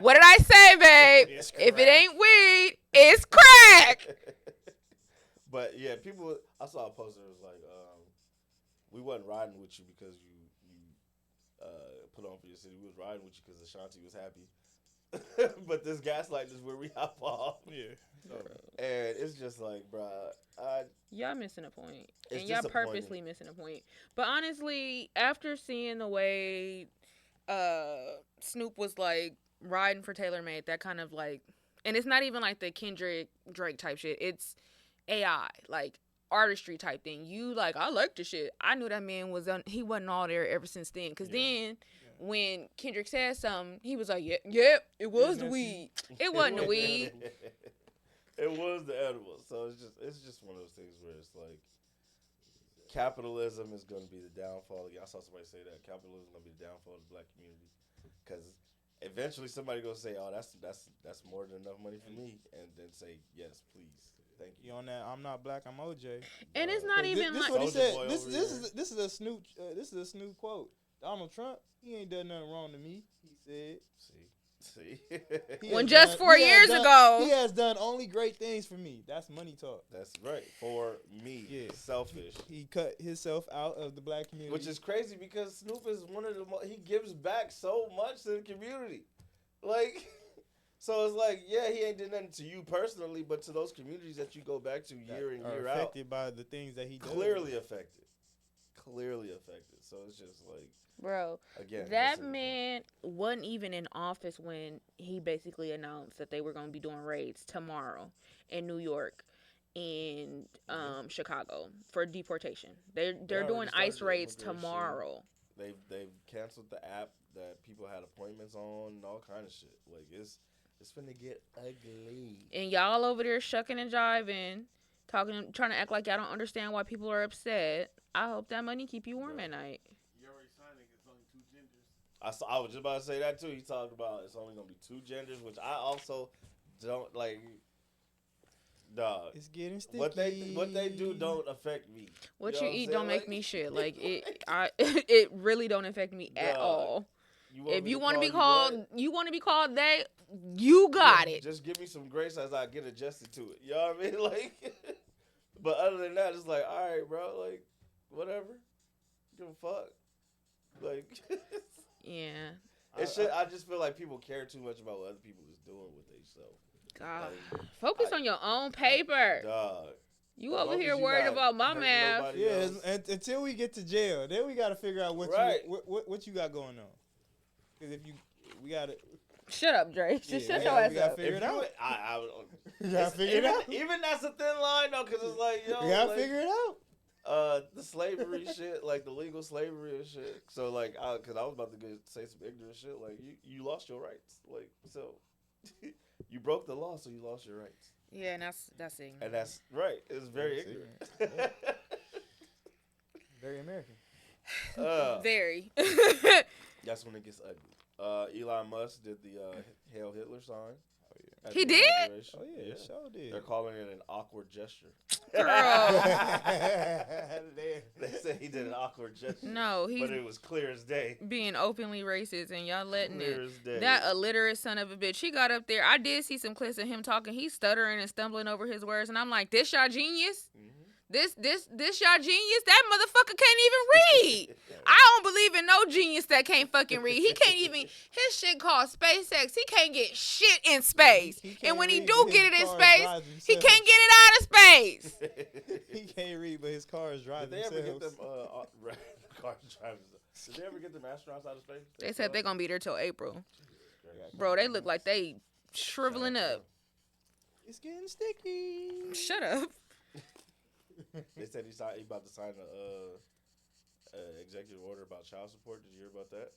what did I say, babe? It's If crack. it ain't weed, it's crack. But yeah, people. I saw a poster. It was like, we wasn't riding with you because you put on for your city. We was riding with you because Ashanti was happy. But this gaslighting is where we hop off. Yeah. And it's just like, bruh, Y'all missing a point. It's And y'all disappointing. purposely missing a point. But honestly, after seeing the way Snoop was like riding for Taylor Made, that kind of like, and it's not even like the Kendrick Drake type shit. It's AI, like artistry type thing. You like, I like the shit. I knew that man he wasn't all there ever since then. Cause then when Kendrick said something, he was like, yeah, it was the weed. It wasn't the weed. It was the edible. So it's just one of those things where it's like, capitalism is going to be the downfall. I saw somebody say that capitalism is going to be the downfall of the black community, because eventually somebody going to say, "Oh, that's more than enough money for me," and then say, "Yes, please, thank you." You on that? I'm not black. I'm OJ. And it's not even This like, what he Soulja said. Boy This over this is a Snoop. This is a Snoop quote. Donald Trump, he ain't done nothing wrong to me. He said. See, He when has just done- 4 he has years done- ago. he has done only great things for me. That's money talk. that's right for me. Yeah. Selfish. He cut himself out of the black community. Which is crazy because Snoop is one of the he gives back so much to the community, like. So it's like, yeah, he ain't did nothing to you personally, but to those communities that you go back to year in, are year out, affected by the things that he does. clearly affected. So it's just like, bro, again, that missing the man wasn't even in office when he basically announced that they were going to be doing raids tomorrow in New York and Chicago for deportation. They're already doing started ICE the raids immigration. tomorrow. they've canceled the app that people had appointments on and all kind of shit. Like it's finna get ugly. And y'all over there shucking and jiving, trying to act like y'all don't understand why people are upset. I hope that money keep you warm at night. You already signed it. It's only 2 genders. I was just about to say that too. He talked about it's only gonna be 2 genders, which I also don't like. Dog. It's getting sticky. What they do don't affect me. What know you I'm eat saying? don't make Like- me shit. Like it really don't affect me at Dog. all. If me you want to be call you called, what? you want to be called they, you got it. Just give me some grace as I get adjusted to it. You know what I mean? Like, but other than that, it's like, all right, bro. Like, whatever. Give a fuck. Like, Yeah. I just feel like people care too much about what other people is doing with themselves. God. Like, Focus on your own paper. dog. You As over long here as you worried not about my hurting math. nobody Yeah, else. until we get to jail, then we gotta figure out what Right. what you got going on. Because we gotta. Shut up, Dre. Just Yeah, shut we your gotta- ass we gotta up. figure If it you, out. I We gotta figure it out. even that's a thin line though, because it's like, yo, We gotta like, figure it out. the slavery shit, like the legal slavery and shit. So like, because I was about to say some ignorant shit, like you lost your rights, like so, you broke the law, so you lost your rights, Yeah, and that's it. and that's right. It's very That's ignorant. Very American. Very. That's when it gets ugly. Elon Musk did the Hail Hitler sign. at He the did? inauguration. Oh yeah, sure did. They're calling it an awkward gesture. Girl. They say he did an awkward gesture. No, he's But it was clear as day. being openly racist and y'all letting Clear it. as day. That illiterate son of a bitch. He got up there. I did see some clips of him talking. He's stuttering and stumbling over his words. And I'm like, this y'all genius? Mhm. This y'all genius? That motherfucker can't even read. I don't believe in no genius that can't fucking read. He can't even, his shit called SpaceX. He can't get shit in space. He can't And when he read, do but get his it in car space, drives he himself. can't get it out of space. He can't read, but his car is Did driving they ever get themselves. them car drivers? Did they ever get them astronauts out of space? They said they're going to be there till April. Bro, they look like they shriveling up. It's getting sticky. Shut up. They said he about to sign a executive order about child support. Did you hear about that?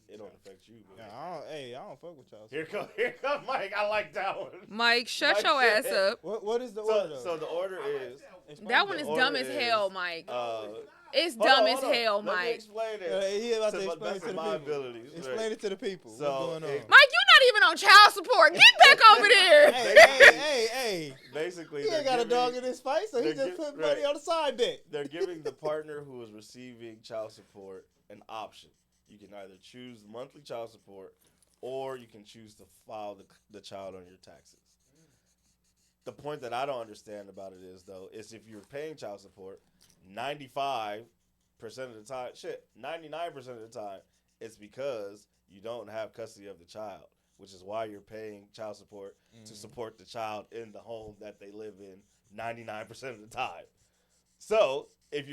It don't affect you. But I don't fuck with y'all. Here come Mike. I like that one. Mike, shut Mike your ass said- up. What is the order? So the order is Explain That one the is order dumb as is, hell, Mike. hold It's on, dumb as hold on. hell, Let me Mike. explain it. he about to To the explain it best to of the my people. abilities, Explain right. it to the people. So, What's going on? Mike, you're not even on child support. Get back over there. Hey. Basically, He they're ain't got a giving- dog in this fight, so he they're just gi- put money right. on the side bet. They're giving the partner who is receiving child support an option. You can either choose monthly child support, or you can choose to file the child on your taxes. The point that I don't understand about it is, though, is if you're paying child support, 95% of the time, 99% of the time, it's because you don't have custody of the child, which is why you're paying child support to support the child in the home that they live in 99% of the time. So if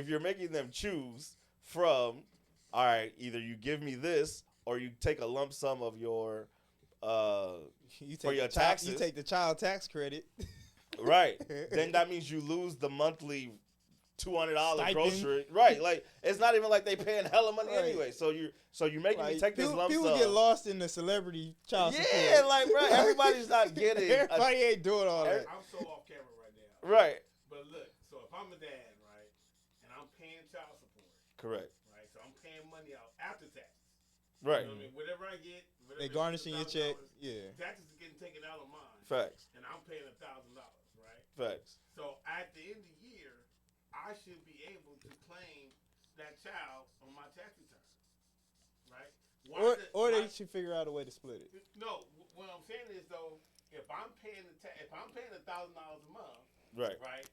you're making them choose from, all right, either you give me this or you take a lump sum of your You for your the child, taxes. You take the child tax credit. right, then that means you lose the monthly $200 Stipend. grocery. Right, like it's not even like they paying hella money Right. anyway. So you're making me Like, take this lump people sum. get lost in the celebrity child support. Yeah, like bro, everybody's not getting Everybody ain't doing all that. I'm so off camera right now. right. But look, so if I'm a dad, right, and I'm paying child support, Correct. right, so I'm paying money out after taxes. Right. You know what I mean? Whatever I get, They garnishing your check. $1,000, Yeah. taxes are getting taken out of mine, Facts. and I'm paying $1,000, right? Facts. So at the end of the year, I should be able to claim that child on my tax return, right? Or they should figure out a way to split it. No, what I'm saying is though, if I'm paying if I'm paying $1,000 a month, Right. right?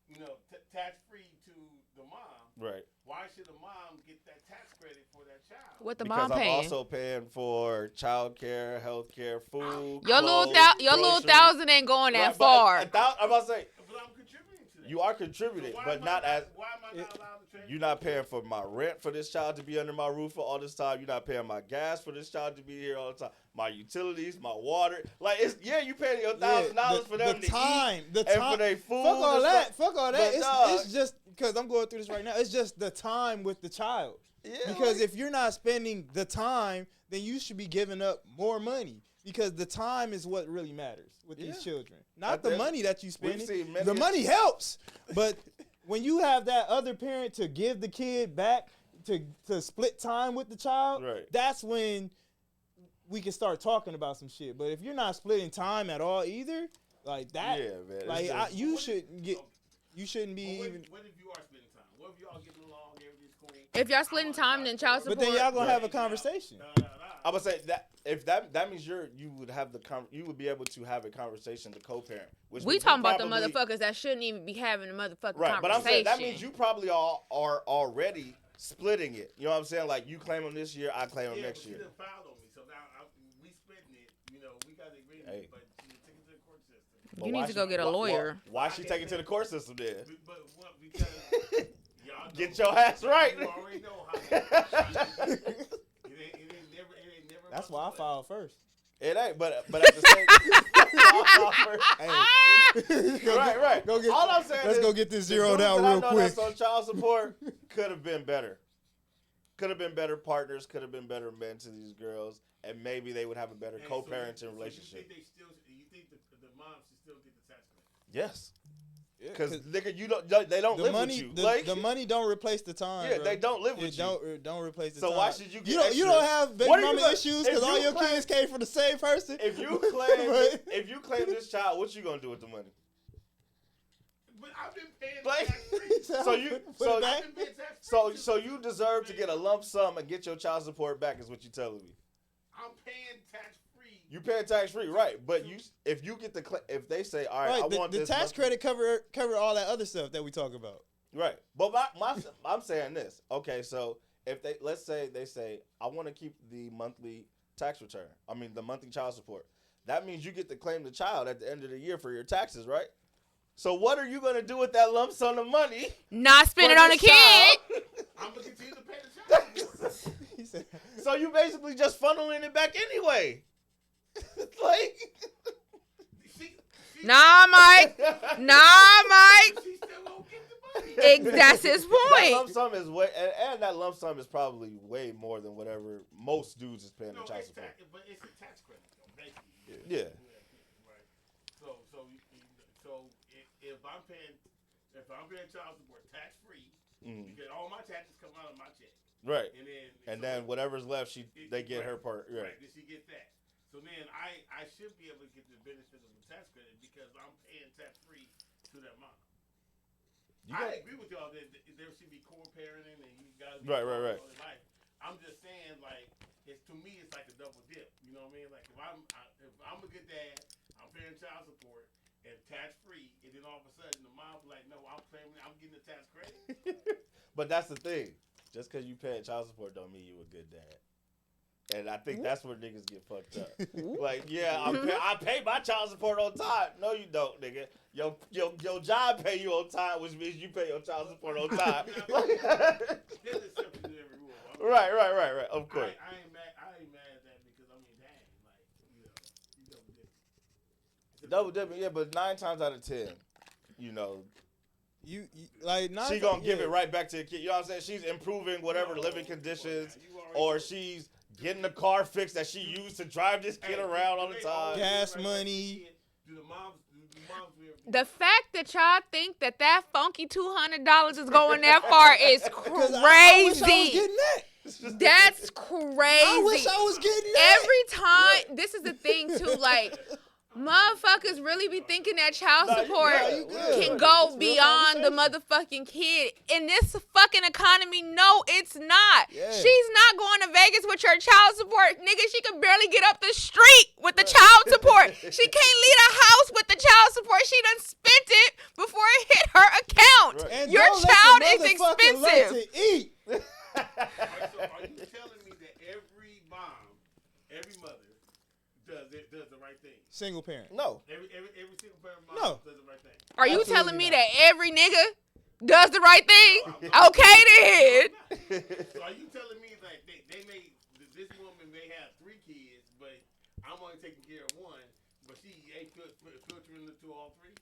You know, tax free to the mom. Right. Why should the mom get that tax credit for that child? What the Because mom I'm paying? also paying for childcare, healthcare, food. Your little clothes, your little groceries. thousand ain't going that Right, but far. I'm about to say But I'm contributing to that. you are So contributing, why but am I not as Why am I not allowed to transfer? you're not paying for my rent for this child to be under my roof for all this time. You're not paying my gas for this child to be here all the time. My utilities, my water. Like it's you paying your $1,000 for them the to time, eat the and time. for their food. Fuck all and that. stuff. Fuck all that. But, dog, It's just because I'm going through this right now. It's just the time with the child. Because if you're not spending the time, then you should be giving up more money. Because the time is what really matters with these children. Not the money that you spend. The money helps. But when you have that other parent to give the kid back, to split time with the child, that's when we can start talking about some shit. But if you're not splitting time at all either, like that, man. like you shouldn't be even. What if you are splitting time? What if y'all getting along, everything's cool? If y'all splitting time, then child support. But then y'all gonna have a conversation. I would say that if that means you would be able to have a conversation to co-parent. We talking about the motherfuckers that shouldn't even be having a motherfucking conversation. But I'm saying that means you probably all are already splitting it. You know what I'm saying? Like you claim them this year, I claim them next year. She done filed on me, so now we splitting it. You know, we got the agreement, but she take it to the court system. You need to go get a lawyer. Why she take it to the court system then? But what? Because y'all get your ass right. You already know how. It ain't never. That's why I filed first. It ain't, but at the same time, right. Go get, all I'm saying let's is, go get this zeroed out real quick. That's on child support could have been better. Could have been better partners. Could have been better men to these girls, and maybe they would have a better co-parenting relationship. You think the mom should still get the tax credit? Yes. Because nigga, they don't live with you. The money don't replace the time. Yeah, bro. they don't live with you. Don't replace the time. So why should you get you don't have baby mama issues because all your kids came from the same person. If you claim this child, what you gonna do with the money? But I've been paying tax free. So you deserve to get a lump sum and get your child support back is what you're telling me. I'm paying tax free. You paying tax free, right? But if you get if they say, all right, I want the tax credit cover all that other stuff that we talk about. Right. But I'm saying this. Okay, so if let's say they say, I want to keep the monthly tax return. I mean the monthly child support. That means you get to claim the child at the end of the year for your taxes, right? So what are you gonna do with that lump sum of money? Not spend it on a kid. I'm gonna continue to pay the child. So you basically just funneling it back anyway. Like, nah, Mike. She still won't get the money. That's his point. That lump sum is and that lump sum is probably way more than whatever most dudes is paying the child support. But it's a tax credit, though, basically. Yeah. Right. So if I'm paying child support tax free, because all my taxes come out of my check. Right. And then whatever's left, they get her part. Right. Then she get that. So then I should be able to get the benefit of the tax credit because I'm paying tax free to that mom. I agree with y'all that there should be co-parenting and you guys right. Life. I'm just saying, like, to me it's like a double dip. You know what I mean? Like if I'm a good dad, I'm paying child support and tax free, and then all of a sudden the mom's like, no, I'm getting the tax credit. But that's the thing. Just because you pay child support don't mean you a good dad. And I think that's where niggas get fucked up. Like, yeah, I pay my child support on time. No, you don't, nigga. Your job pay you on time, which means you pay your child support on time. Right. Of course. I ain't mad at that because I mean, dang, like, you double dipping. Double dipping, yeah, but 9 times out of 10, you know. You like she gonna give it right back to the kid. You know what I'm saying? She's improving whatever living conditions, or she's getting the car fixed that she used to drive this kid around all the time. Gas money. The fact that y'all think that funky $200 is going that far is crazy. I wish I was getting that. That's crazy. I wish I was getting that. Every time, this is the thing too, like, motherfuckers really be thinking that child support can go beyond the motherfucking kid. In this fucking economy, no, it's not. Yeah. She's not going to Vegas with your child support. Nigga, she can barely get up the street with the child support. She can't leave a house with the child support. She done spent it before it hit her account. And your don't let child the is motherfucker learn expensive. to eat. So are you telling me that every mom, every mother, does the right thing? Single parent. No. Every single parent mom does the right thing. Are you Absolutely telling me not. that every nigga does the right thing? Okay then. So are you telling me like this woman may have 3 kids, but I'm only taking care of 1, but she ain't filtering into all 3?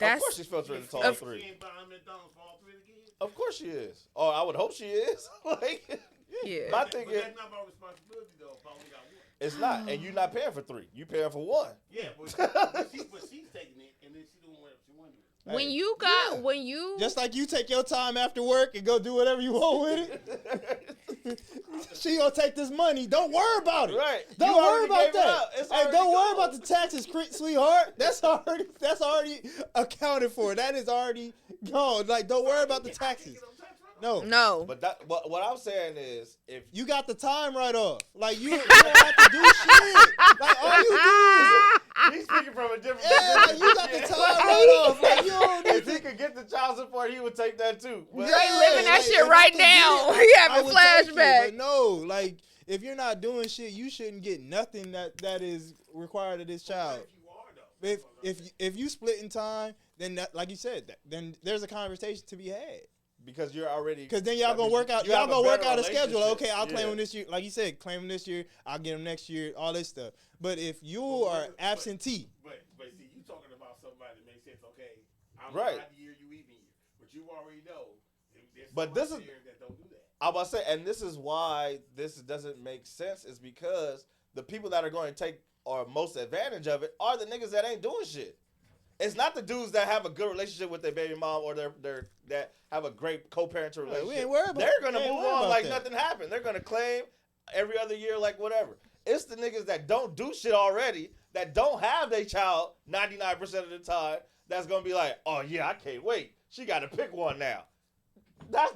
Of course she's filtering into all 3. She ain't buying McDonald's for all 3 of the kids? Of course she is. Oh, I would hope she is. Like, Yeah. my thing But is, that's not my responsibility though. If I only got one. it's not, and you're not paying for 3. You paying for 1. Yeah, but she's taking it, and then she doing whatever she wants to do. When Hey, you got yeah. when you Just like you take your time after work and go do whatever you want with it. She gonna take this money. Don't worry about it. Right. Don't You worry already about gave it that. up. It's Hey, already don't worry gone. about the taxes, sweetheart. That's already accounted for. That is already gone. Like, don't worry about the taxes. No. But what I'm saying is, if You got the time right off. Like, you don't have to do shit. Like, all you do he's speaking from a different is, yeah, like, you got the time right off. Like, you don't need if he could get the child support, he would take that too. But Dre living that like, shit if I right could now. get it, He I having would take it, flashbacks. But no, like, if you're not doing shit, you shouldn't get nothing that is required of this child. If you split in time, then that, like you said, then there's a conversation to be had. because you're already, Because then y'all gonna work out. you Y'all have gonna work better out a schedule. relationship. Okay, I'll claim Yeah. him this year. Like you said, claim him this year. I'll get him next year. All this stuff. But if you are absentee, But see, you talking about somebody that makes sense. Okay, I'm Right. odd year, you even year, but you already know. There's But some this out is- there that don't do that. I was about to say, and this is why this doesn't make sense, is because the people that are going to take or most advantage of it are the niggas that ain't doing shit. It's not the dudes that have a good relationship with their baby mom or their that have a great co-parental relationship. we ain't worried about- They're gonna we ain't move worried on about like that. nothing happened. They're gonna claim every other year like whatever. It's the niggas that don't do shit already, that don't have their child 99% of the time, that's gonna be like, oh yeah, I can't wait. She got to pick one now.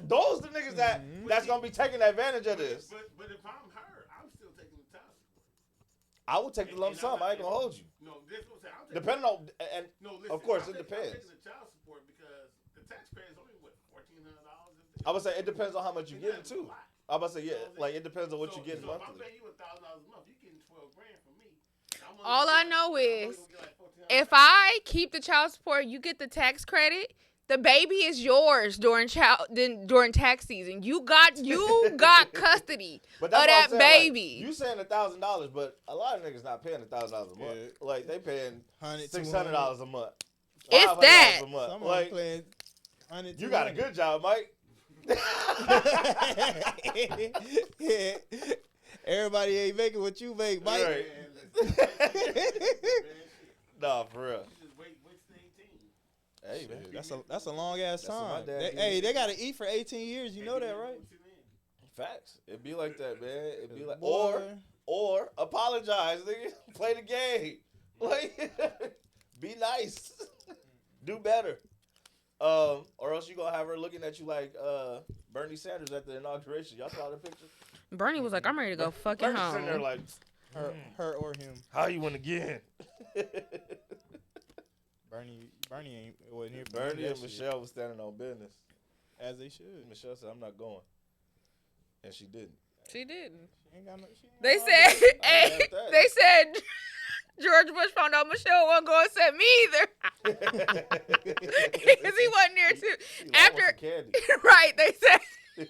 Those the niggas that's gonna be taking advantage of this. But if I'm her, I'm still taking the child support. I would take the lump sum. I ain't gonna hold you. No, this is what I'm saying. I'm taking Depending on, and No, listen, of course I'm it taking- depends. I'm taking the child support because the tax credit is only what $1,400. I would say it depends on how much you getting too. I would say like it depends on what you getting So if I'm monthly. paying you $1,000 a month, you getting $12,000 from me. All I know is, if I keep the child support, you get the tax credit. The baby is yours during tax season. You got custody But of that's that what I'm saying, baby. Like, you saying $1,000, but a lot of niggas not paying $1,000 a month. Yeah. Like they paying $100, $600 a month. If $500 that. a month. Some Like playing 100. you got a good job, Mike. Yeah. Everybody ain't making what you make, Mike. Right. Nah, for real. Hey man, That's a long ass That's what my time. dad did. Hey, they gotta eat for 18 years. You know that, right? facts. It be like that, man. It be like Boy. or apologize, nigga. Play the game. Like be nice. Do better. Or else you gonna have her looking at you like Bernie Sanders at the inauguration. Y'all saw the picture? Bernie was like, I'm ready to go fucking Bernie's sitting there home. like, Her or him. how you win again? Bernie wasn't here. For Bernie that and shit, Michelle was standing on business. as they should. Michelle said, I'm not going. And she didn't. She didn't. She ain't got no. She ain't They got no- said, I hey, got that. they said George Bush found out Michelle wasn't going to set me either. Because he wasn't there too. She like, I want After, some candy. right, they said, he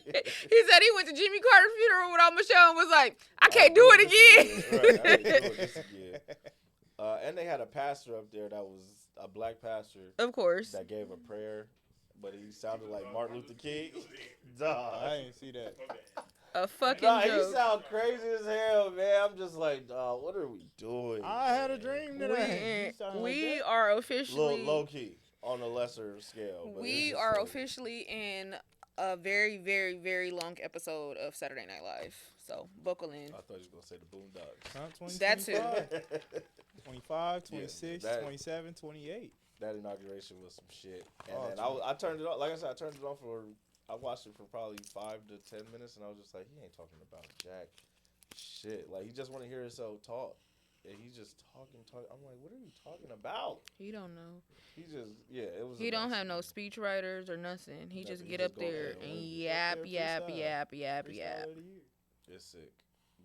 said he went to Jimmy Carter's funeral without Michelle and was like, I can't do it again. Right, I ain't doing this again. And they had a pastor up there that was a black pastor Of course. that gave a prayer, but he sounded like Martin Luther King. I Dog. didn't see that. A fucking Nah, he joke. sound crazy as hell, man. I'm just like, dog, what are we doing? I had a dream today. We are officially Low key on a lesser scale. But it's we just are like- officially in a very, very, very long episode of Saturday Night Live. So buckle in. I thought you was gonna say the Boondocks. Huh, 20, That too. 25, Yeah, 26, that- 27, 28. That inauguration was some shit, and Oh, then I turned it on. Like I said, I turned it on I watched it for probably 5 to 10 minutes, and I was just like, he ain't talking about jack shit. Like he just want to hear himself talk, and he's just talking. I'm like, what are you talking about? He don't know. He just it was. He a don't mess. have no speech writers or nothing. He just Nothing. get He up just go there there, and just yap, there, yap, freestyle. yap, yap, Freestyle yap. of the year. It's sick,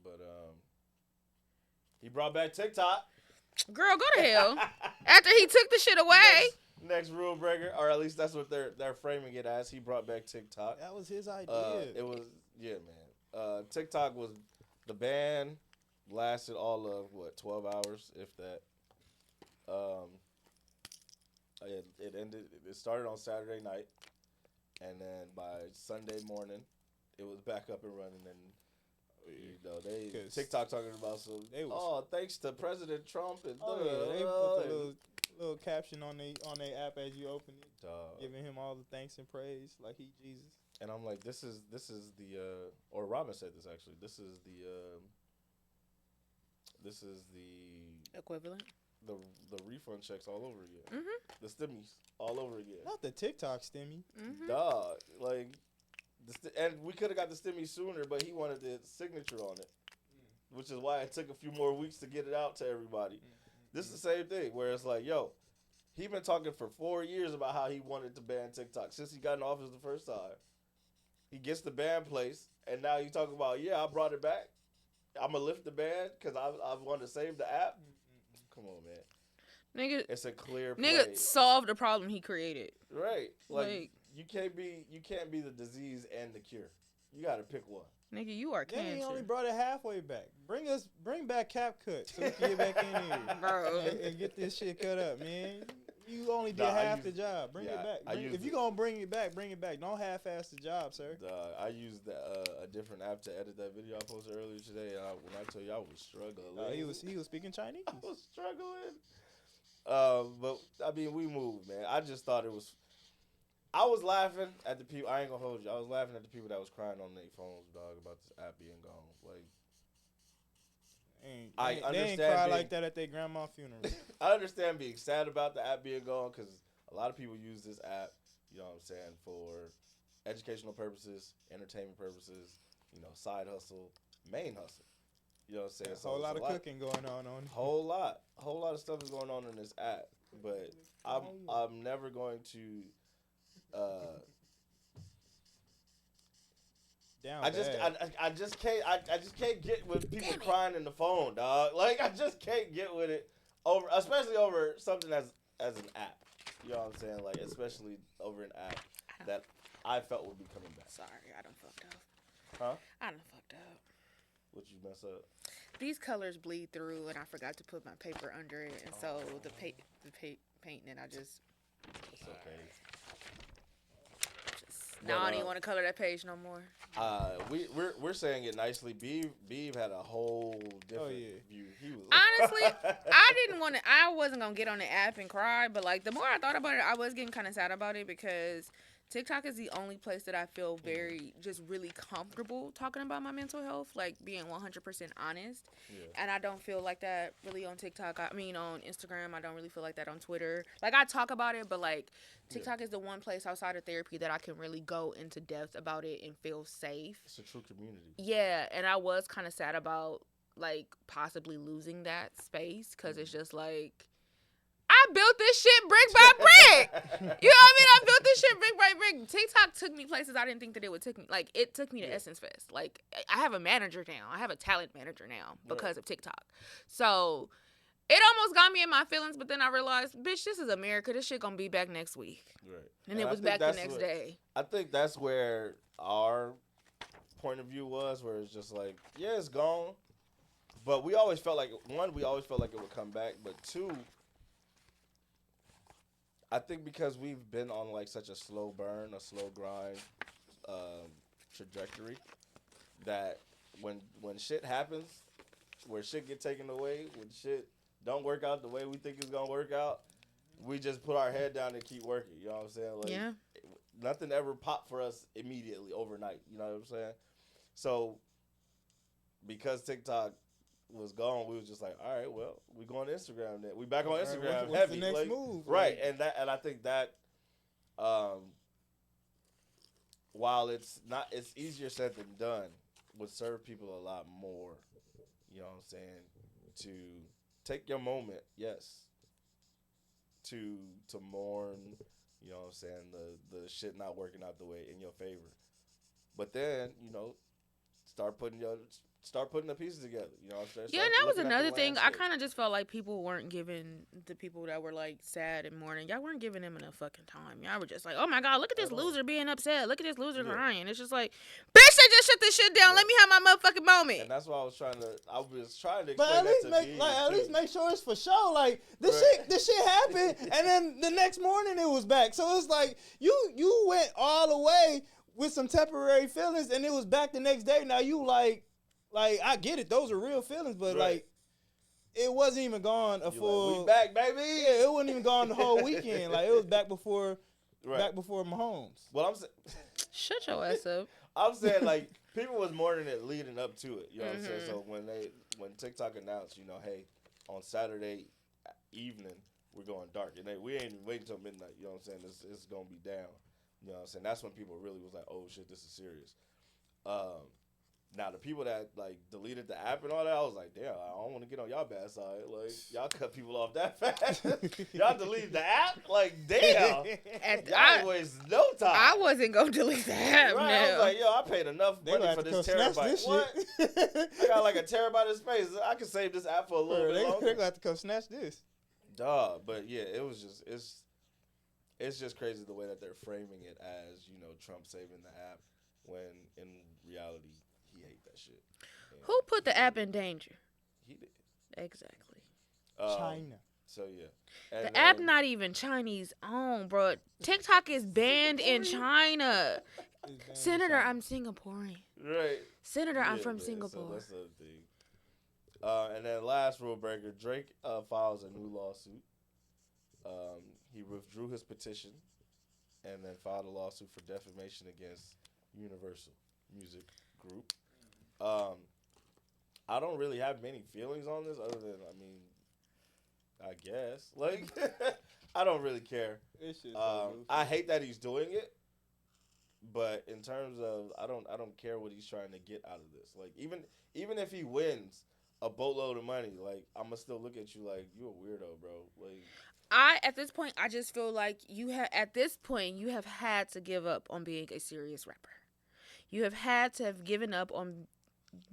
but he brought back TikTok. Girl, go to hell. After he took the shit away. Next rule breaker, or at least that's what they're framing it as. He brought back TikTok. That was his idea. It was man. TikTok was the ban lasted all of 12 hours, if that. It ended. It started on Saturday night, and then by Sunday morning, it was back up and running, and you know they 'Cause TikTok talking about they was- oh, thanks to President Trump and Oh yeah, they put the little caption on their app as you open it, giving him all the thanks and praise like he Jesus. and I'm like, this is the or Robin said this actually. This is the Equivalent. the refund checks all over again. Mhm. The stimmies all over again. Not the TikTok stimmy. Mhm. Dog, like, and we could have got the stimmy sooner, but he wanted the signature on it, which is why it took a few more weeks to get it out to everybody. This is the same thing where it's like, yo, he been talking for 4 years about how he wanted to ban TikTok since he got in office the first time. He gets the ban place, and now you talk about, yeah, I brought it back. I'm gonna lift the ban because I want to save the app. Come on, man. Nigga, It's a clear play. nigga solved the problem he created. Right. Like- you can't be the disease and the cure. You gotta pick one. Nigga, you are Then he only cancer. brought it halfway back. Bring back CapCut so we can get back in here Bro. and get this shit cut up, man. You only did Nah, I half used- the job. Bring yeah, it back. I used If you it. gonna bring it back, bring it back. Don't half-ass the job, sir. I used a different app to edit that video I posted earlier today, and when I tell you I was struggling. He was speaking Chinese. I was struggling. But I mean, we moved, man. I just thought it was. I was laughing at the people. I ain't gonna hold you. I was laughing at the people that was crying on their phones, dog, about this app being gone. Like, They I ain't understand cry being- like that at their grandma's funeral. I understand being sad about the app being gone because a lot of people use this app, you know what I'm saying, for educational purposes, entertainment purposes, you know, side hustle, main hustle. You know what I'm saying? A whole lot of cooking going on. Whole lot of stuff is going on in this app, but I'm never going to. Down I just can't get with people crying in the phone, dog. Like I just can't get with it over, especially over something as an app. You know what I'm saying? Like especially over an app that I felt would be coming back. Sorry, I done fucked up. Huh? I done fucked up. What you mess up? These colors bleed through, and I forgot to put my paper under it, and so the painting it, I just It's okay. now I don't But, even want to color that page no more. We're saying it nicely. Beeve had a whole different view. He was Honestly, I wasn't gonna get on the app and cry, but like the more I thought about it, I was getting kind of sad about it because TikTok is the only place that I feel very just really comfortable talking about my mental health, like being 100% honest. Yeah. And I don't feel like that really on TikTok. I mean, on Instagram, I don't really feel like that on Twitter. Like I talk about it, but like TikTok is the one place outside of therapy that I can really go into depth about it and feel safe. It's a true community. Yeah, and I was kind of sad about like possibly losing that space because it's just like I built this shit brick by brick. You know what I mean? I built this shit brick by brick. TikTok took me places I didn't think that it would take me. Like it took me to Essence Fest. Like I have a manager now. I have a talent manager now because of TikTok. So it almost got me in my feelings, but then I realized, bitch, this is America. This shit gonna be back next week. Right. And it was back the next day. I think that's where our point of view was, where it's just like, yeah, it's gone. But we always felt like, one, we always felt like it would come back. But two, I think because we've been on like such a slow burn, a slow grind trajectory, that when shit happens, where shit get taken away, when shit don't work out the way we think it's gonna work out, we just put our head down and keep working. You know what I'm saying? Like, Yeah. Nothing ever popped for us immediately overnight. You know what I'm saying? So because TikTok was gone, we was just like, all right, well, we going to Instagram then. We back on Instagram what's heavy. the next like, move? Right, Like- and I think that while it's easier said than done, would serve people a lot more. You know what I'm saying? To take your moment, yes. To mourn, you know what I'm saying, the shit not working out the way in your favor. But then, you know, start putting your start putting the pieces together. You know what I'm saying? Yeah, Start and that was looking at the another thing. I landscape. kind of just felt like people weren't giving the people that were like sad and mourning. Y'all weren't giving them enough fucking time. Y'all were just like, oh my god, look at this loser being upset. Look at this loser crying. It's just like, bitch, they just shut this shit down. Let me have my motherfucking moment. And that's why I was trying to explain But at least that to at least too. make sure it's for sure. Like this shit happened, and then the next morning it was back. So it's like you went all the way with some temporary feelings, and it was back the next day. Now you like I get it, those are real feelings, but like it wasn't even gone a full. Like, we back, baby. Yeah, it wasn't even gone the whole weekend. Like it was back before Mahomes. Well, I'm saying, Shut your ass up. I'm saying like people was mourning it leading up to it. You know what I'm saying? So when TikTok announced, you know, hey, on Saturday evening we're going dark, and we ain't even waiting until midnight. You know what I'm saying? It's gonna be down. You know what I'm saying? That's when people really was like, oh shit, this is serious. Now the people that like deleted the app and all that, I was like, damn, I don't want to get on y'all bad side. Like y'all cut people off that fast. Y'all deleted the app? Like damn. Y'all waste no time. I wasn't gonna delete the app. Right? No. I was like, yo, I paid enough money for this terabyte. This What? shit. I got like a terabyte of space. I can save this app for a little bit They're longer. gonna have to come snatch this. Duh, but yeah, it was just it's just crazy the way that they're framing it as, you know, Trump saving the app when in reality he hate that shit. And Who put the app in danger? he did. Exactly. China. So yeah. And The app not even Chinese owned, bro. TikTok is banned in China. Senator, I'm Singaporean. right. Senator, I'm Yeah, from man, Singapore. So that's the thing. And then last rule breaker, Drake files a new lawsuit. He withdrew his petition and then filed a lawsuit for defamation against Universal Music Group. I don't really have many feelings on this other than, I mean, I guess. Like, I don't really care. I hate that he's doing it, but in terms of, I don't care what he's trying to get out of this. Like, even if he wins a boatload of money, like, I'm gonna still look at you like you a weirdo, bro. Like, At this point, I just feel like you have had to give up on being a serious rapper. You have had to have given up on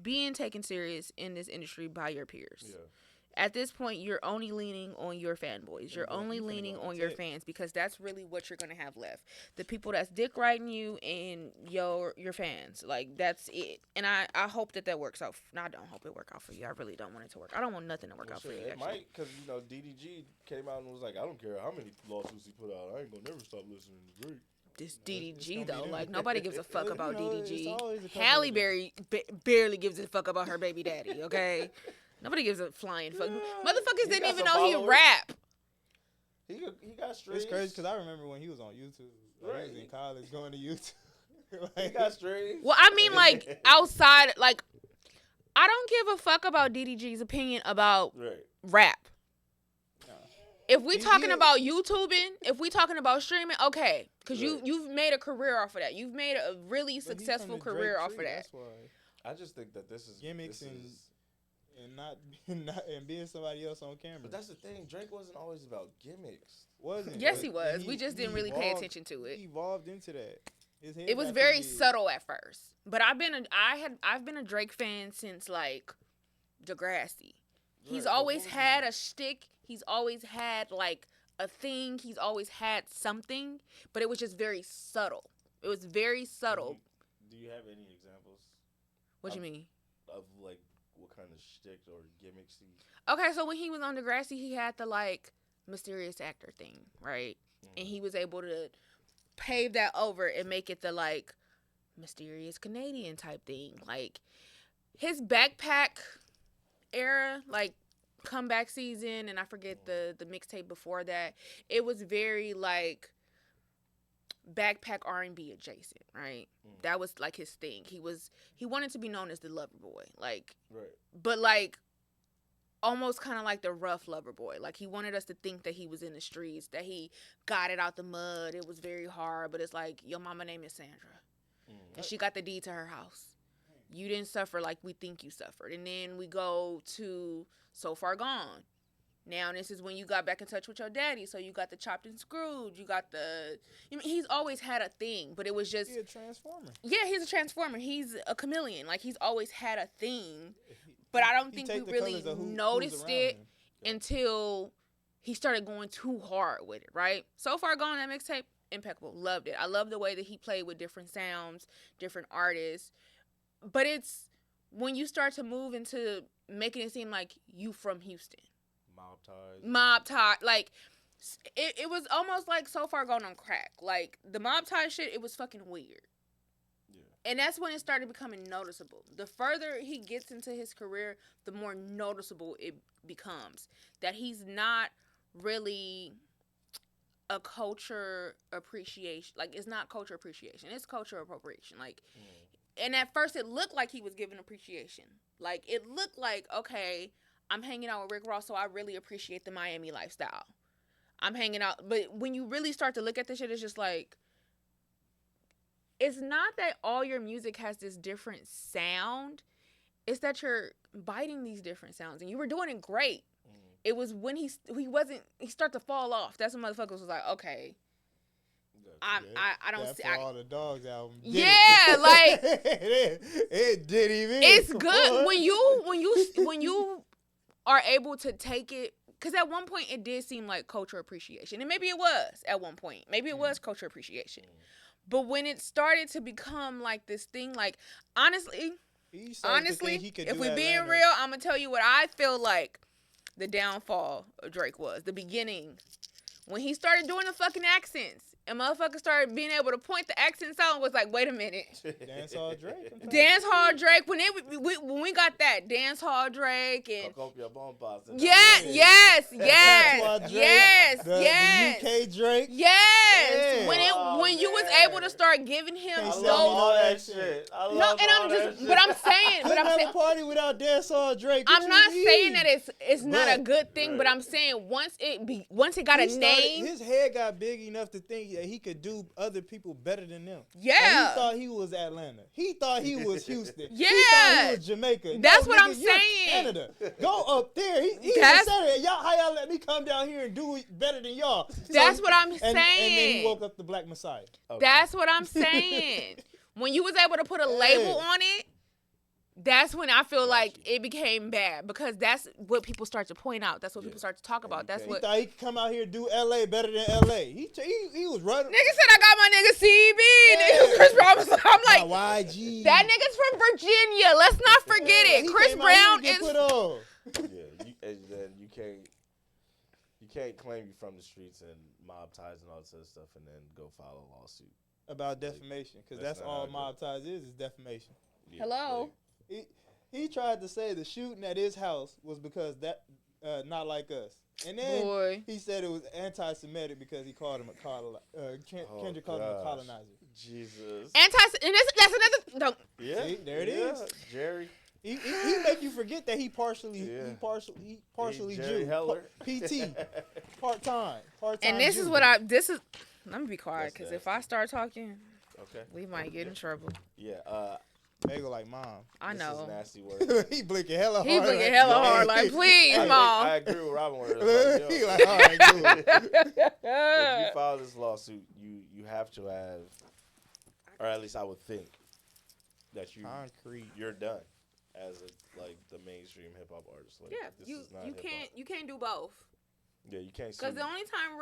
being taken serious in this industry by your peers. yeah. At this point, you're only leaning on your fanboys. You're only leaning on your fans because that's really what you're going to have left. The people that's dick riding you and your fans. Like, that's it. And I hope that works out. No, I don't hope it work out for you. I really don't want it to work. I don't want nothing to work out for you, It actually. might, because, you know, DDG came out and was like, I don't care how many lawsuits he put out. I ain't going to never stop listening to Drake. This DDG, though. Like, nobody gives a fuck about it's DDG. always a couple Halle of them. Berry barely gives a fuck about her baby daddy, okay? Nobody gives a flying fuck. Motherfuckers didn't got even some know he followers. rap. He got streams. It's crazy because I remember when he was on YouTube. Like, he was in college going to YouTube. He got streams. Well, I mean, like, outside, like, I don't give a fuck about DDG's opinion about Right. rap. If we He talking is. about YouTubing, if we talking about streaming, okay, because you've made a career off of that. You've made a really But he's successful from the career Drake off of tree, that. That's why. I just think that this is Gimmicks this and- is- And not being somebody else on camera. But that's the thing. Drake wasn't always about gimmicks. Wasn't. Yes, but- he was. and We just didn't really pay attention to it. He evolved into that. His head It was got very too big. subtle at first, but I've been a Drake fan since like Degrassi. He's Right, always but what was had a shtick. He's always had like a thing. He's always had something, but it was just very subtle. It was very subtle. Do you have any examples What you mean? of like what kind of shtick or gimmicks he? Okay, so when he was on Degrassi, he had the like mysterious actor thing, right? And he was able to pave that over and make it the like mysterious Canadian type thing. Like his backpack era, like comeback season, and I forget the mixtape before that. It was very like backpack R&B adjacent, right? That was like his thing. He wanted to be known as the lover boy, like, Right. but like almost kind of like the rough lover boy. Like he wanted us to think that he was in the streets, that he got it out the mud. It was very hard, but it's like your mama name is Sandra, and she got the deed to her house. You didn't suffer like we think you suffered. And then we go to So Far Gone. Now this is when you got back in touch with your daddy. So you got the chopped and screwed. You got the. He's always had a thing, but it was just. He's a transformer. Yeah, he's a transformer. He's a chameleon. Like he's always had a thing, but I don't think we really noticed it until he started going too hard with it. Right. So far, gone that mixtape, impeccable. Loved it. I love the way that he played with different sounds, different artists. But it's when you start to move into making it seem like you from Houston. Mob tie. Like, it was almost like So Far Gone on crack. Like, the mob tie shit, it was fucking weird. Yeah. And that's when it started becoming noticeable. The further he gets into his career, the more noticeable it becomes. That he's not really a culture appreciation. Like, it's not culture appreciation. It's culture appropriation. Like, and at first it looked like he was giving appreciation. Like, it looked like, okay, I'm hanging out with Rick Ross, so I really appreciate the Miami lifestyle. I'm hanging out. But when you really start to look at this shit, it's just like, it's not that all your music has this different sound. It's that you're biting these different sounds. And you were doing it great. It was when he started to fall off. That's when motherfuckers was like, okay. I don't see. All the Dogs album. Yeah, like it did even. It's good when you are able to take it, because at one point it did seem like culture appreciation, and maybe it was at one point. Maybe it was culture appreciation, but when it started to become like this thing, like honestly, if we're being real, I'm gonna tell you what I feel like the downfall of Drake was. The beginning, when he started doing the fucking accents. And motherfuckers started being able to point the accents out and was like, wait a minute. Dancehall Drake? Dancehall Drake. When we got that, Dancehall Drake and... Yes. The UK Drake? Yes. Yeah. When you was able to start giving him those... all that shit. I'm saying... Couldn't have a party without Dancehall Drake. I'm not saying that it's not a good thing, but I'm saying once it got a name... His head got big enough to think that he could do other people better than them. Yeah. Like, he thought he was Atlanta. He thought he was Houston. Yeah. He thought he was Jamaica. That's what I'm you're saying. Canada. Go up there. He said it. How y'all let me come down here and do it better than y'all? That's what I'm saying. And then he woke up the Black Messiah. Okay. That's what I'm saying. When you was able to put a label on it, that's when I feel like it became bad, because that's what people start to point out. That's what people start to talk about. That's what he thought he could come out here and do LA better than LA. He was running. Nigga said I got my nigga CB. Nigga Chris Brown was, I'm like, YG. That nigga's from Virginia. Let's not forget it. Chris Brown is. You can't claim you from the streets and mob ties and all this other stuff and then go file a lawsuit about defamation, because that's all mob ties is defamation. Yeah, hello. He tried to say the shooting at his house was because that not like us, and then he said it was anti-Semitic because he called him Kendrick called him a colonizer. Jesus. And that's another. No. Yeah. See, there it is. Jerry. He make you forget that he partially Jerry Jew. Heller. PT. Part time. And this Jew. is what let me be quiet, because if I start talking, we might get in trouble. Yeah. Bagel like mom. I know. This is nasty word. He blinking hella hard. He blinking hella hard. Like, please, mom. I agree with Robin word. He like, all right, cool. If you file this lawsuit, you have to have, or at least I would think, that you're done as the mainstream hip hop artist. Like, you can't do both. Yeah, you can't. Because the only time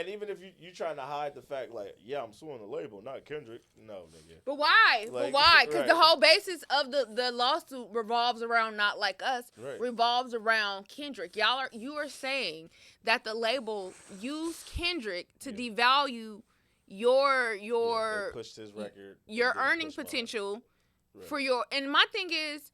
even if you trying to hide the fact, like, yeah, I'm suing the label, not Kendrick. No, nigga. But why? Because the whole basis of the lawsuit revolves around Not Like Us. Right. Revolves around Kendrick. You are saying that the label used Kendrick to devalue your they pushed his record, your earning potential for your. And my thing is,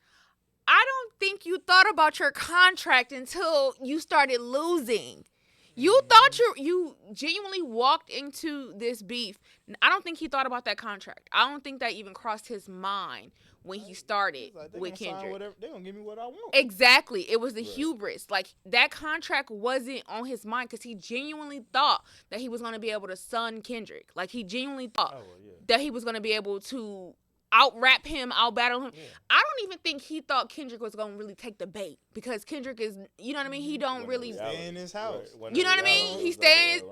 I don't think you thought about your contract until you started losing. You thought you genuinely walked into this beef. I don't think he thought about that contract. I don't think that even crossed his mind when he started with Kendrick. They're going to give me what I want. Exactly. It was the hubris. Like, that contract wasn't on his mind, because he genuinely thought that he was going to be able to son Kendrick. Like, he genuinely thought that he was going to be able to out-rap him, out-battle him. I don't even think he thought Kendrick was going to really take the bait because Kendrick is, you know what I mean? He don't really. Stay in his house. You know what I mean? He stays.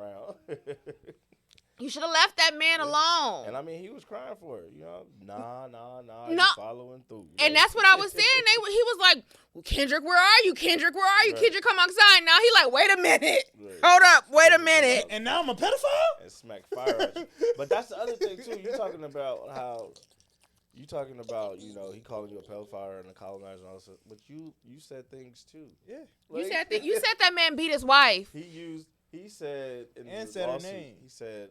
You should have left that man alone. And I mean, he was crying for it. You know, nah. No. He's following through. And that's what I was saying. He was like, well, Kendrick, where are you? Kendrick, where are you? Right. Talking outside. Now he like, wait a minute. Right. Hold up. Wait a minute. And now I'm a pedophile? And smack fire at you. But that's the other thing, too. You talking about, you know, he calling you a pedophile and a colonizer and all this. But you said things, too. Yeah. Like, You said that man beat his wife. He said in And the said her lawsuit, name. he said,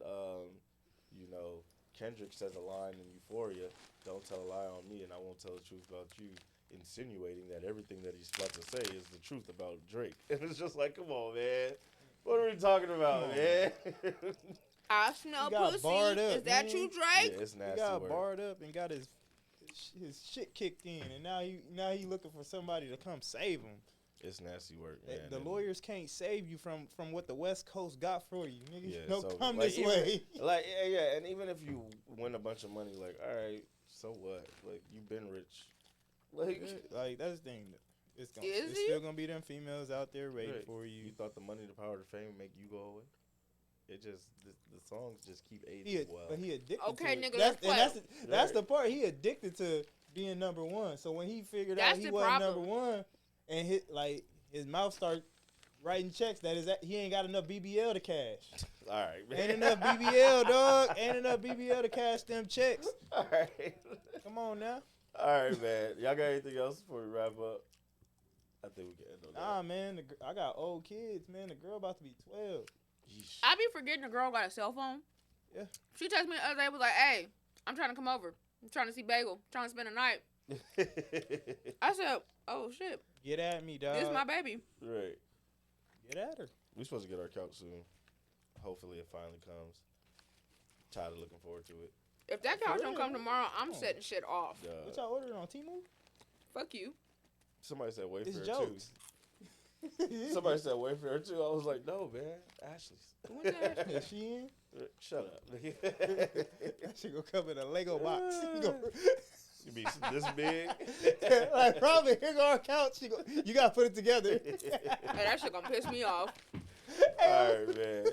you know, Kendrick says a line in Euphoria, don't tell a lie on me and I won't tell the truth about you, insinuating that everything that he's about to say is the truth about Drake. And it's just like, come on, man. What are we talking about, man? I smell He got pussy. barred up, Is that man. you, Drake? Yeah, it's He nasty got work. barred up and got his shit kicked in, and now he looking for somebody to come save him. It's nasty work, man. The lawyers can't save you from what the West Coast got for you, nigga. Yeah, Don't so, come like, this even- way. Like, yeah, and even if you win a bunch of money, like, all right, so what? Like, you've been rich. Like that's the thing. It's Is he? still gonna be them females out there waiting Right. for You you. thought the money, the power, the fame make you go away? It just, the songs just keep aging But he addicted. Okay, to it. nigga, That's, let's and play. that's the part. He addicted to being number one. So when he figured out That's he the wasn't problem. number one, and his mouth start writing checks, he ain't got enough BBL to cash. All right, man. Ain't enough BBL, dog. Ain't enough BBL to cash them checks. All right. Come on now. All right, man. Y'all got anything else before we wrap up? I think we can end on that. Nah, man. I got old kids, man. The girl about to be 12. Yeesh. I be forgetting the girl got a cell phone. Yeah. She texted me the other day, was like, hey, I'm trying to come over. I'm trying to see Bagel. Trying to spend the night. I said, oh, shit. Get at me, dog. This is my baby. Right. Get at her. We're supposed to get our couch soon. Hopefully it finally comes. Tired of looking forward to it. If that couch don't come tomorrow, I'm Oh. setting shit off. What y'all ordering on Temu? Fuck you. Somebody said Wayfair It's too. jokes. Somebody said Wayfair too. I was like, no, man. Ashley's. When's that? Is she in? Shut up. That shit gonna come in a Lego box. You be this big? Like, probably, here go our couch. You gotta put it together. Hey, that shit gonna piss me off. All right, man.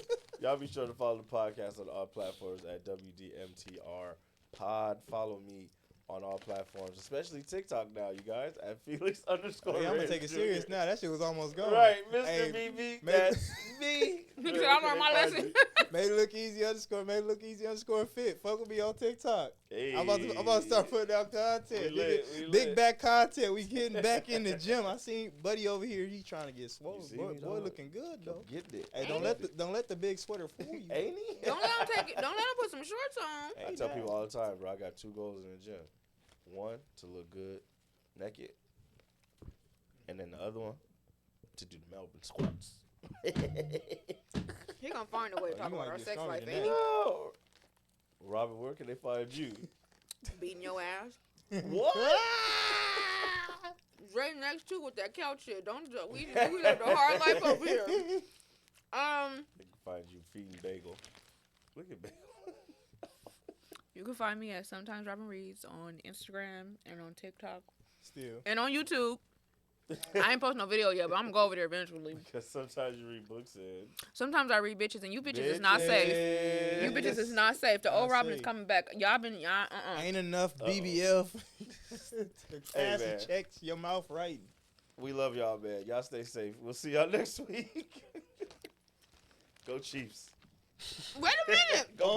Y'all be sure to follow the podcast on all platforms at WDMTR Pod. Follow me on all platforms, especially TikTok now, you guys, at Felix _. Hey, I'm gonna take it serious now. That shit was almost gone. Right, Mr. Hey, BB, man. that's me. He said, I learned my lesson. Made it look easy _ made it look easy _ fit. Fuck with me on TikTok. Hey. I'm about to start putting out content. We lit, Nigga. we Big lit. back content. We getting back in the gym. I seen Buddy over here. He trying to get swole. You see Boy, me, boy dog? looking good though. Get it. Hey, don't let the big sweater fool you. Ain't he? Don't let him take it. Don't let him put some shorts on. I tell people all the time, bro, I got 2 goals in the gym. One, to look good naked. And then the other one, to do the Melbourne squats. He gonna find a way to talk you about might our get sex stronger life, than ain't he? No. Robin, where can they find you? Beating your ass. What? Right next to with that couch shit. Don't we live the hard life over here. They can find you feeding Bagel. Look at Bagel. You can find me at Sometimes Robin Reads on Instagram and on TikTok Still. and on YouTube. I ain't posting no video yet, but I'm gonna go over there eventually. Because sometimes you read books and Sometimes I read bitches, and you bitches is not safe. You bitches is not safe. The old Not Robin is safe. coming back. Y'all been Ain't enough BBL to pass man. and checks your mouth right. we love y'all, man. Y'all stay safe. We'll see y'all next week. Go Chiefs. Wait a minute. Go